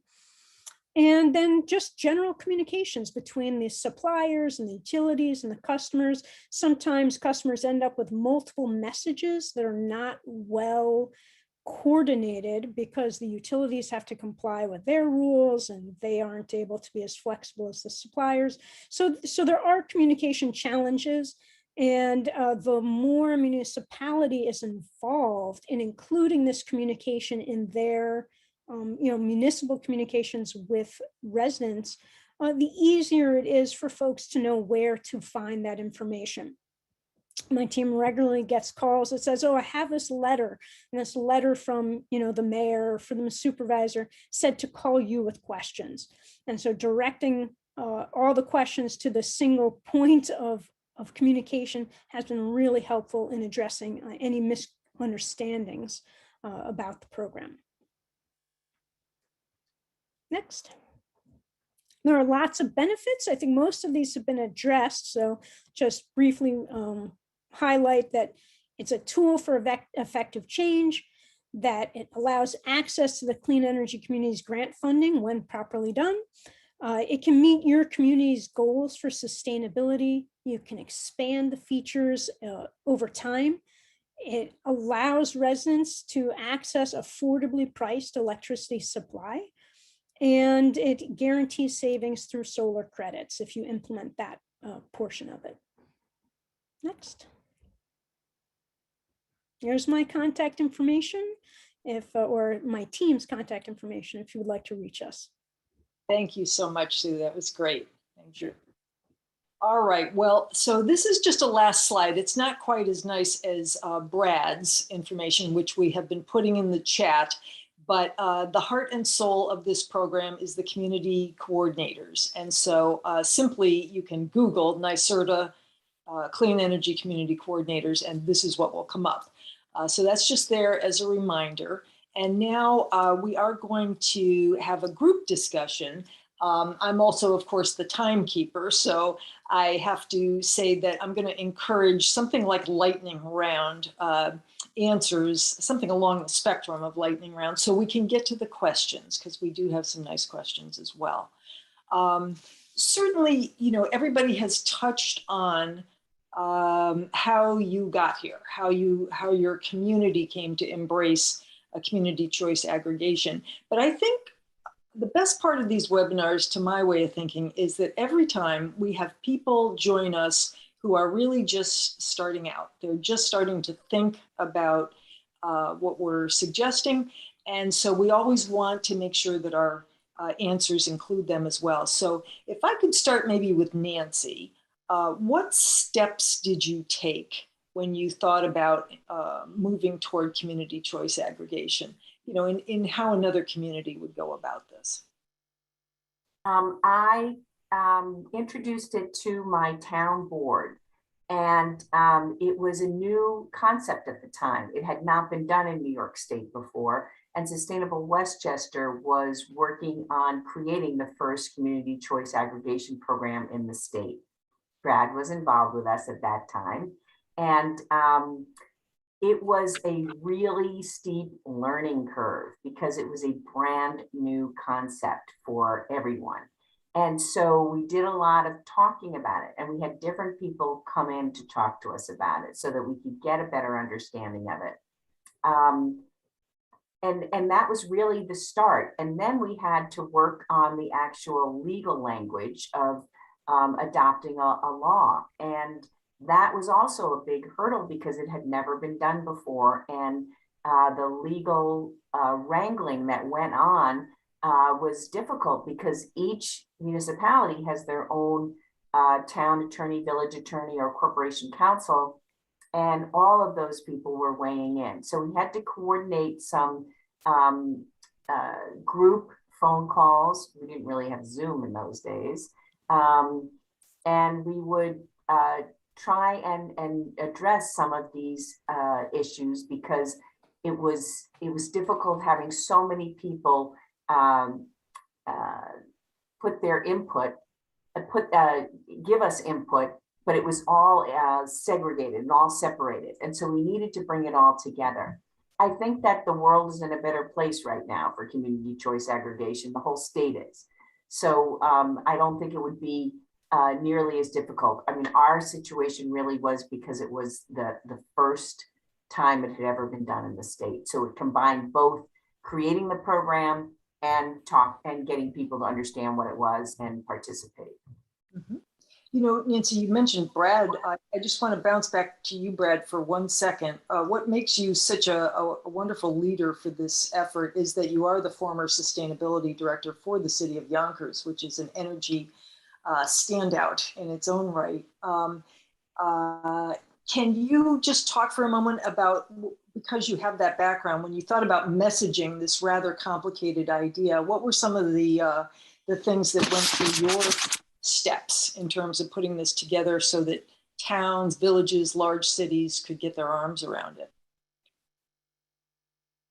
And then just general communications between the suppliers and the utilities and the customers. Sometimes customers end up with multiple messages that are not well coordinated because the utilities have to comply with their rules and they aren't able to be as flexible as the suppliers. So there are communication challenges, and the more a municipality is involved in including this communication in their municipal communications with residents, the easier it is for folks to know where to find that information. My team regularly gets calls that says, oh, I have this letter, and this letter from the mayor or from the supervisor said to call you with questions. And so directing all the questions to the single point of communication has been really helpful in addressing any misunderstandings about the program. Next. There are lots of benefits. I think most of these have been addressed. So just briefly highlight that it's a tool for effective change, that it allows access to the clean energy community's grant funding when properly done. It can meet your community's goals for sustainability. You can expand the features over time. It allows residents to access affordably priced electricity supply. And it guarantees savings through solar credits if you implement that portion of it. Next. Here's my contact information, or my team's contact information if you would like to reach us. Thank you so much, Sue. That was great. Thank you. All right, well, so this is just a last slide. It's not quite as nice as Brad's information, which we have been putting in the chat, but the heart and soul of this program is the community coordinators. And so simply you can Google NYSERDA Clean Energy Community Coordinators, and this is what will come up. So that's just there as a reminder. And now we are going to have a group discussion. I'm also, of course, the timekeeper, so I have to say that I'm going to encourage something like lightning round answers, something along the spectrum of lightning round, so we can get to the questions, because we do have some nice questions as well. Certainly, you know, everybody has touched on how you got here, how your community came to embrace a community choice aggregation. But I think the best part of these webinars, to my way of thinking, is that every time we have people join us who are really just starting out. They're just starting to think about what we're suggesting. And so we always want to make sure that our answers include them as well. So if I could start maybe with Nancy, what steps did you take when you thought about moving toward community choice aggregation? You know, in how another community would go about this? I introduced it to my town board, and it was a new concept at the time. It had not been done in New York State before, and Sustainable Westchester was working on creating the first community choice aggregation program in the state. Brad was involved with us at that time, and it was a really steep learning curve because it was a brand new concept for everyone. And so we did a lot of talking about it, and we had different people come in to talk to us about it so that we could get a better understanding of it. And that was really the start. And then we had to work on the actual legal language of adopting a law. And that was also a big hurdle because it had never been done before. And the legal wrangling that went on was difficult because each municipality has their own town attorney, village attorney, or corporation counsel. And all of those people were weighing in. So we had to coordinate some group phone calls. We didn't really have Zoom in those days. And we would try and address some of these issues because it was difficult having so many people put their input, give us input, but it was all segregated and all separated. And so we needed to bring it all together. I think that the world is in a better place right now for community choice aggregation. The whole state is. So I don't think it would be nearly as difficult. I mean, our situation really was because it was the first time it had ever been done in the state. So it combined both creating the program and getting people to understand what it was and participate. Mm-hmm. You know, Nancy, you mentioned Brad. I just want to bounce back to you, Brad, for 1 second. What makes you such a wonderful leader for this effort is that you are the former sustainability director for the city of Yonkers, which is an energy standout in its own right. Can you just talk for a moment about, because you have that background, when you thought about messaging this rather complicated idea, what were some of the things that went through your steps in terms of putting this together so that towns, villages, large cities could get their arms around it?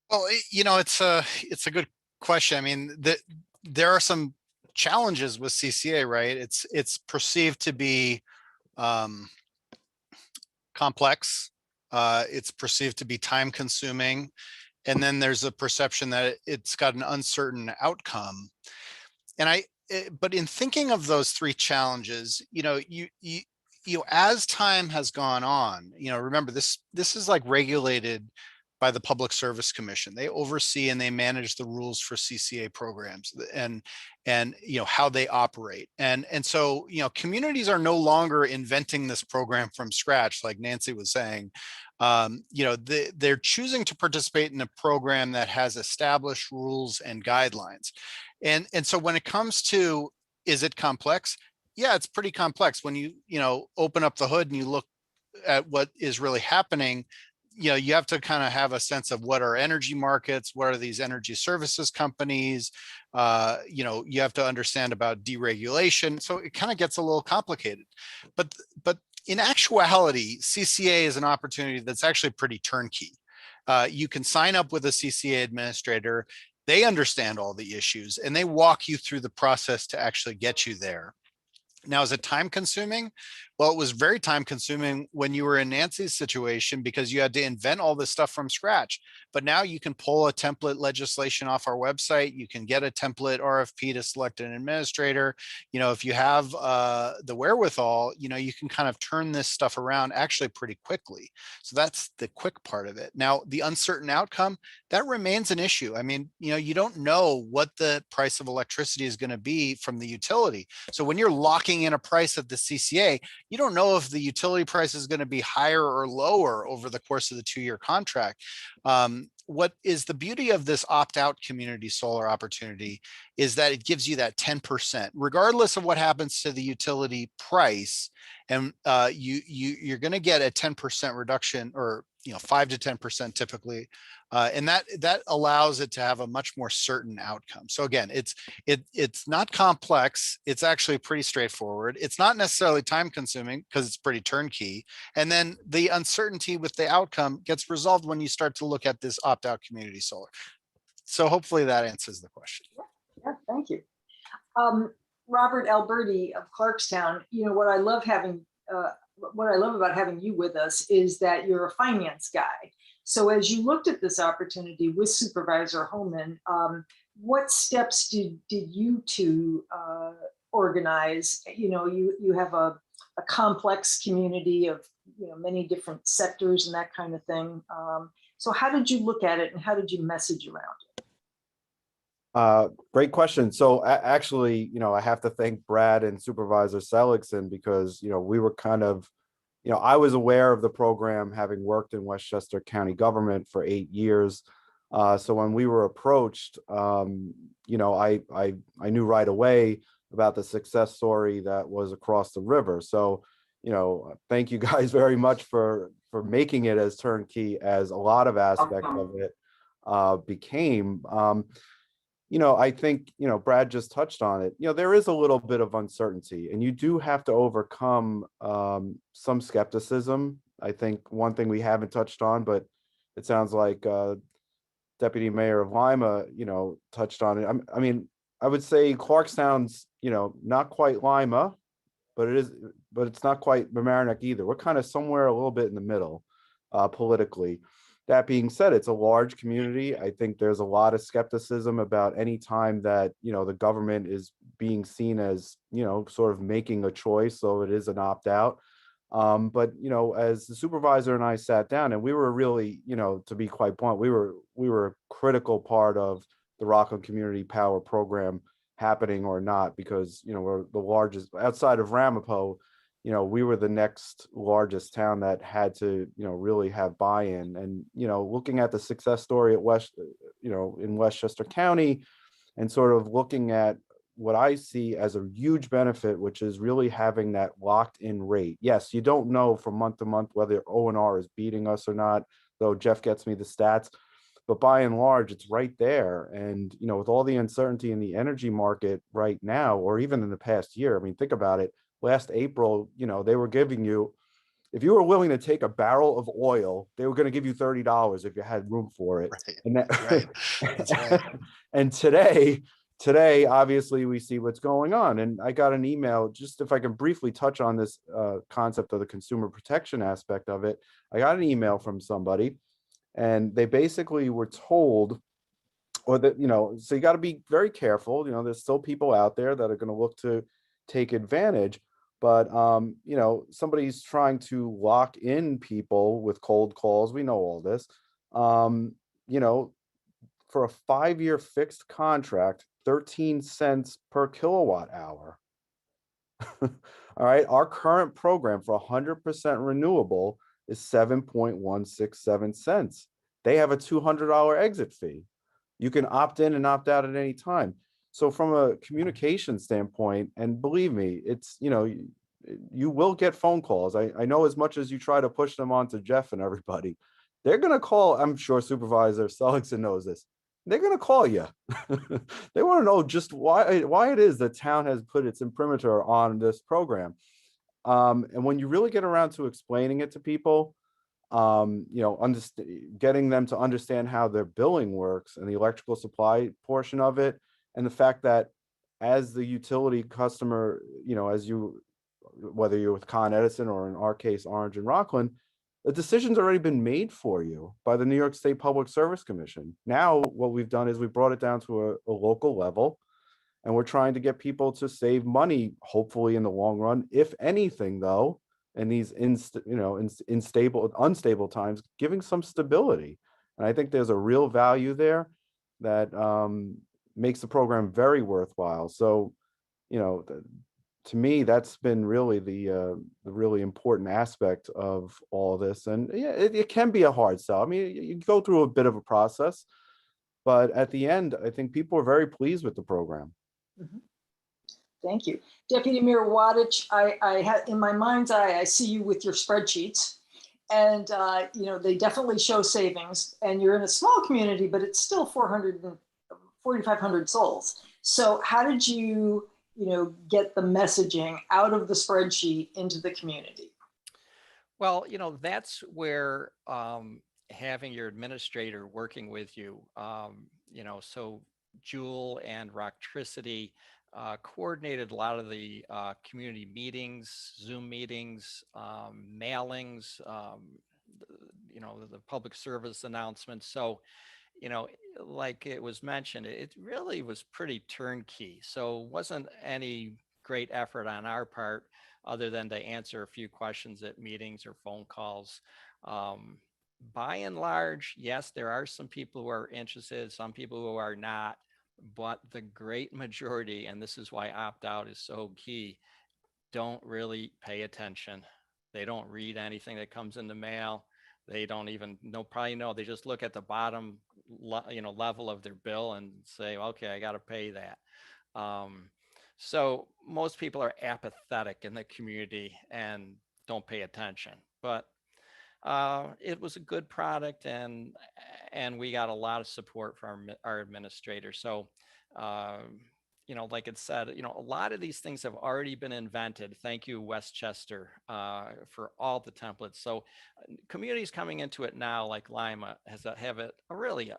Well, you know, it's a good question. I mean, there are some challenges with CCA, right? It's perceived to be complex. It's perceived to be time consuming. And then there's a perception that it's got an uncertain outcome. And but in thinking of those three challenges, you know, as time has gone on, you know, remember this is like regulated by the Public Service Commission. They oversee and they manage the rules for CCA programs and you know how they operate. And so, you know, communities are no longer inventing this program from scratch, like Nancy was saying. You know, they're choosing to participate in a program that has established rules and guidelines. And so when it comes to, is it complex? yeah, it's pretty complex when you open up the hood and you look at what is really happening. You have to kind of have a sense of what are energy markets, what are these energy services companies, you have to understand about deregulation. So it kind of gets a little complicated, but in actuality, CCA is an opportunity that's actually pretty turnkey. You can sign up with a CCA administrator. They understand all the issues and they walk you through the process to actually get you there. Now, is it time consuming? Well, it was very time consuming when you were in Nancy's situation because you had to invent all this stuff from scratch. But now you can pull a template legislation off our website. You can get a template RFP to select an administrator. If you have the wherewithal, you can kind of turn this stuff around actually pretty quickly. So that's the quick part of it. Now, the uncertain outcome, that remains an issue. I mean, you don't know what the price of electricity is going to be from the utility. So when you're locking in a price at the CCA, you don't know if the utility price is going to be higher or lower over the course of the 2-year contract. What is the beauty of this opt-out community solar opportunity is that it gives you that 10%, regardless of what happens to the utility price. And you're going to get a 10% reduction, or 5 to 10% typically, and that allows it to have a much more certain outcome. So again, it's not complex. It's actually pretty straightforward. It's not necessarily time consuming because it's pretty turnkey. And then the uncertainty with the outcome gets resolved when you start to look at this opt-out community solar. So hopefully that answers the question. Yeah, thank you. Robert Alberti of Clarkstown, what I love about having you with us is that you're a finance guy. So as you looked at this opportunity with Supervisor Homan, what steps did you two organize? You have a complex community of many different sectors and that kind of thing. So how did you look at it and how did you message around it? Great question. So actually, I have to thank Brad and Supervisor Seligson because, we were kind of, I was aware of the program having worked in Westchester County government for 8 years. So when we were approached, I knew right away about the success story that was across the river. So, thank you guys very much for making it as turnkey as a lot of aspects of it became. I think, Brad just touched on it. There is a little bit of uncertainty and you do have to overcome some skepticism. I think one thing we haven't touched on, but it sounds like Deputy Mayor of Lima, touched on it. I mean, I would say Clarkstown's, not quite Lima, but it's not quite Mamaroneck either. We're kind of somewhere a little bit in the middle politically. That being said, it's a large community. I think there's a lot of skepticism about any time that, the government is being seen as, sort of making a choice. So it is an opt-out. But, as the supervisor and I sat down and we were really, to be quite blunt, we were a critical part of the Rockland Community Power Program happening or not, because, we're the largest outside of Ramapo. We were the next largest town that had to, really have buy-in. And, looking at the success story at in Westchester County and sort of looking at what I see as a huge benefit, which is really having that locked in rate. Yes, you don't know from month to month whether O&R is beating us or not, though Jeff gets me the stats, but by and large, it's right there. And, with all the uncertainty in the energy market right now, or even in the past year, I mean, think about it. Last April, they were giving you, if you were willing to take a barrel of oil, they were going to give you $30 if you had room for it. Right. And that, Right. That's right. And today, obviously, we see what's going on. And I got an email, just if I can briefly touch on this concept of the consumer protection aspect of it. I got an email from somebody, and they basically were told, or that, so you got to be very careful. There's still people out there that are going to look to take advantage. But, somebody's trying to lock in people with cold calls. We know all this, for a 5-year fixed contract, 13 cents per kilowatt hour. All right. Our current program for 100% renewable is 7.167 cents. They have a $200 exit fee. You can opt in and opt out at any time. So from a communication standpoint, and believe me, it's, you will get phone calls. I know as much as you try to push them on to Jeff and everybody, they're going to call. I'm sure Supervisor Seligson knows this. They're going to call you. They want to know just why it is the town has put its imprimatur on this program. And when you really get around to explaining it to people, getting them to understand how their billing works and the electrical supply portion of it, and the fact that as the utility customer, whether you're with Con Edison or in our case, Orange and Rockland, the decision's already been made for you by the New York State Public Service Commission. Now, what we've done is we brought it down to a local level, and we're trying to get people to save money, hopefully in the long run. If anything, though, in these unstable times, giving some stability. And I think there's a real value there that makes the program very worthwhile. So, to me, that's been really the really important aspect of all of this. And yeah, it can be a hard sell. I mean, you go through a bit of a process, but at the end, I think people are very pleased with the program. Mm-hmm. Thank you. Deputy Mayor Wadach, I had in my mind's eye, I see you with your spreadsheets, and they definitely show savings, and you're in a small community, but it's still 4,500 souls. So how did you get the messaging out of the spreadsheet into the community? Well, that's where having your administrator working with you, so Jewel and Roctricity coordinated a lot of the community meetings, Zoom meetings, mailings, the public service announcements. So, like it was mentioned, it really was pretty turnkey. So it wasn't any great effort on our part other than to answer a few questions at meetings or phone calls. By and large, yes, there are some people who are interested, some people who are not, but the great majority, and this is why opt-out is so key, don't really pay attention. They don't read anything that comes in the mail. They don't even probably know. They just look at the bottom, level of their bill and say, okay, I got to pay that. So most people are apathetic in the community and don't pay attention. But it was a good product, and we got a lot of support from our administrator. So, like it said, a lot of these things have already been invented. Thank you, Westchester, for all the templates. So communities coming into it now, like Lima, have a really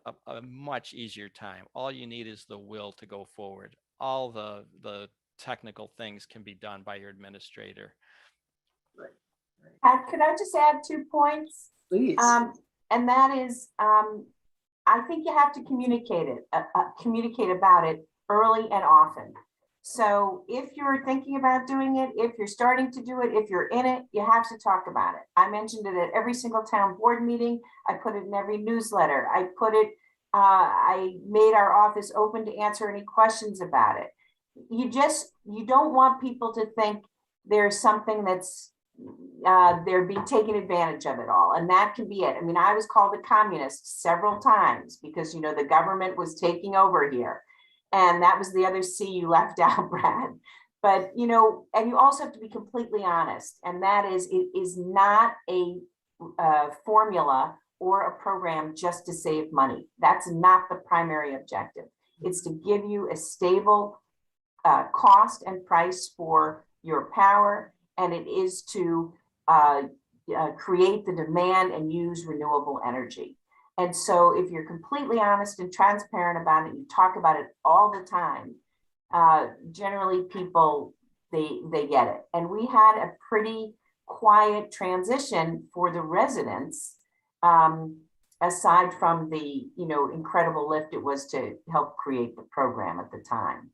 much easier time. All you need is the will to go forward. All the technical things can be done by your administrator. Could I just add 2 points? Please. And that is, I think you have to communicate about it early and often. So if you're thinking about doing it, if you're starting to do it, if you're in it, you have to talk about it. I mentioned it at every single town board meeting. I put it in every newsletter. I made our office open to answer any questions about it. You don't want people to think there's something that's they're being taken advantage of it all, and that can be it. I mean, I was called a communist several times because the government was taking over here, and that was the other C you left out, Brad. But and you also have to be completely honest, and that is, it is not a formula or a program just to save money. That's not the primary objective. It's to give you a stable cost and price for your power, and it is to create the demand and use renewable energy. And so if you're completely honest and transparent about it, you talk about it all the time, generally people, they get it. And we had a pretty quiet transition for the residents, aside from the incredible lift it was to help create the program at the time.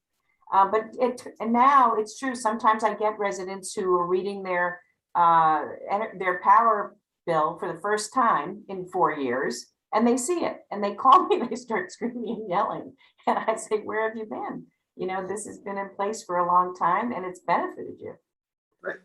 And now it's true. Sometimes I get residents who are reading their power bill for the first time in 4 years, and they see it and they call me and they start screaming and yelling. And I say, where have you been? This has been in place for a long time and it's benefited you. Right.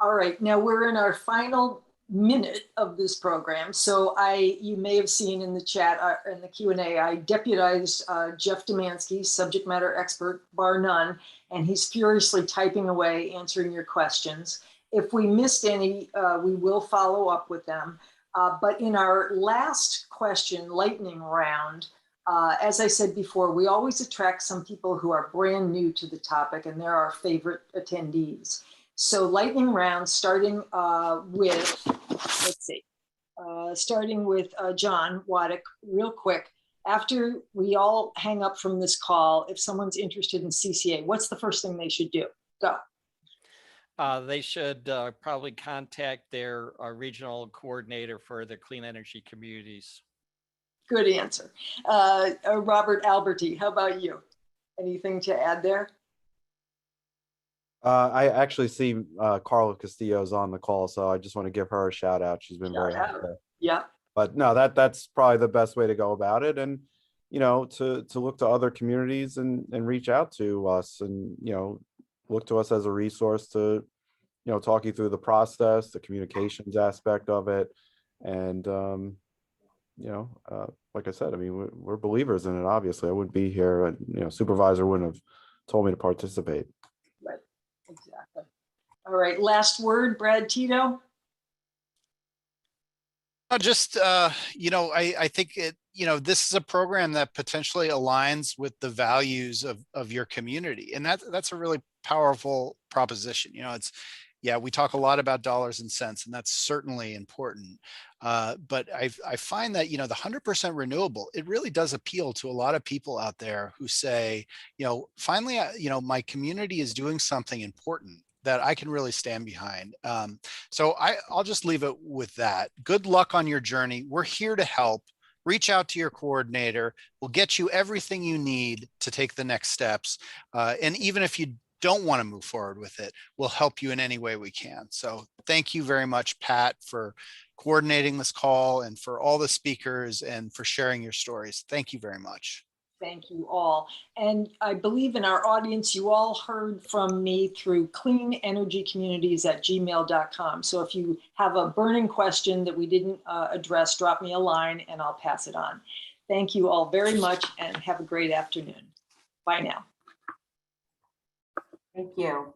All right. Now we're in our final minute of this program. So you may have seen in the chat, in the Q&A, I deputized Jeff Domanski, subject matter expert, bar none, and he's furiously typing away, answering your questions. If we missed any, we will follow up with them. But in our last question, lightning round, as I said before, we always attract some people who are brand new to the topic, and they're our favorite attendees. So lightning round, starting with, let's see, starting with John Wadach, real quick. After we all hang up from this call, if someone's interested in CCA, what's the first thing they should do? Go. They should probably contact their regional coordinator for the clean energy communities. Good answer. Robert Alberti, how about you? Anything to add there? I actually see Carla Castillo's on the call, so I just want to give her a shout out. She's been very helpful. Yeah. But no, that's probably the best way to go about it. And, you know, to look to other communities and reach out to us and, you know, look to us as a resource to, you know, talk you through the process, the communications aspect of it. And, you know, like I said, I mean, we're believers in it, obviously. I wouldn't be here, and, you know, supervisor wouldn't have told me to participate. Right, exactly. All right, last word, Brad Tito. Just, you know, I think it, you know, this is a program that potentially aligns with the values of your community. And that's a really powerful proposition. You know, yeah, we talk a lot about dollars and cents, and that's certainly important. But I find that, you know, the 100% renewable, it really does appeal to a lot of people out there who say, you know, finally, you know, my community is doing something important that I can really stand behind. So I'll just leave it with that. Good luck on your journey. We're here to help. Reach out to your coordinator. We'll get you everything you need to take the next steps. And even if you don't want to move forward with it, we'll help you in any way we can. So thank you very much, Pat, for coordinating this call and for all the speakers and for sharing your stories. Thank you very much. Thank you all. And I believe in our audience, you all heard from me through cleanenergycommunities@gmail.com. So if you have a burning question that we didn't address, drop me a line and I'll pass it on. Thank you all very much and have a great afternoon. Bye now. Thank you.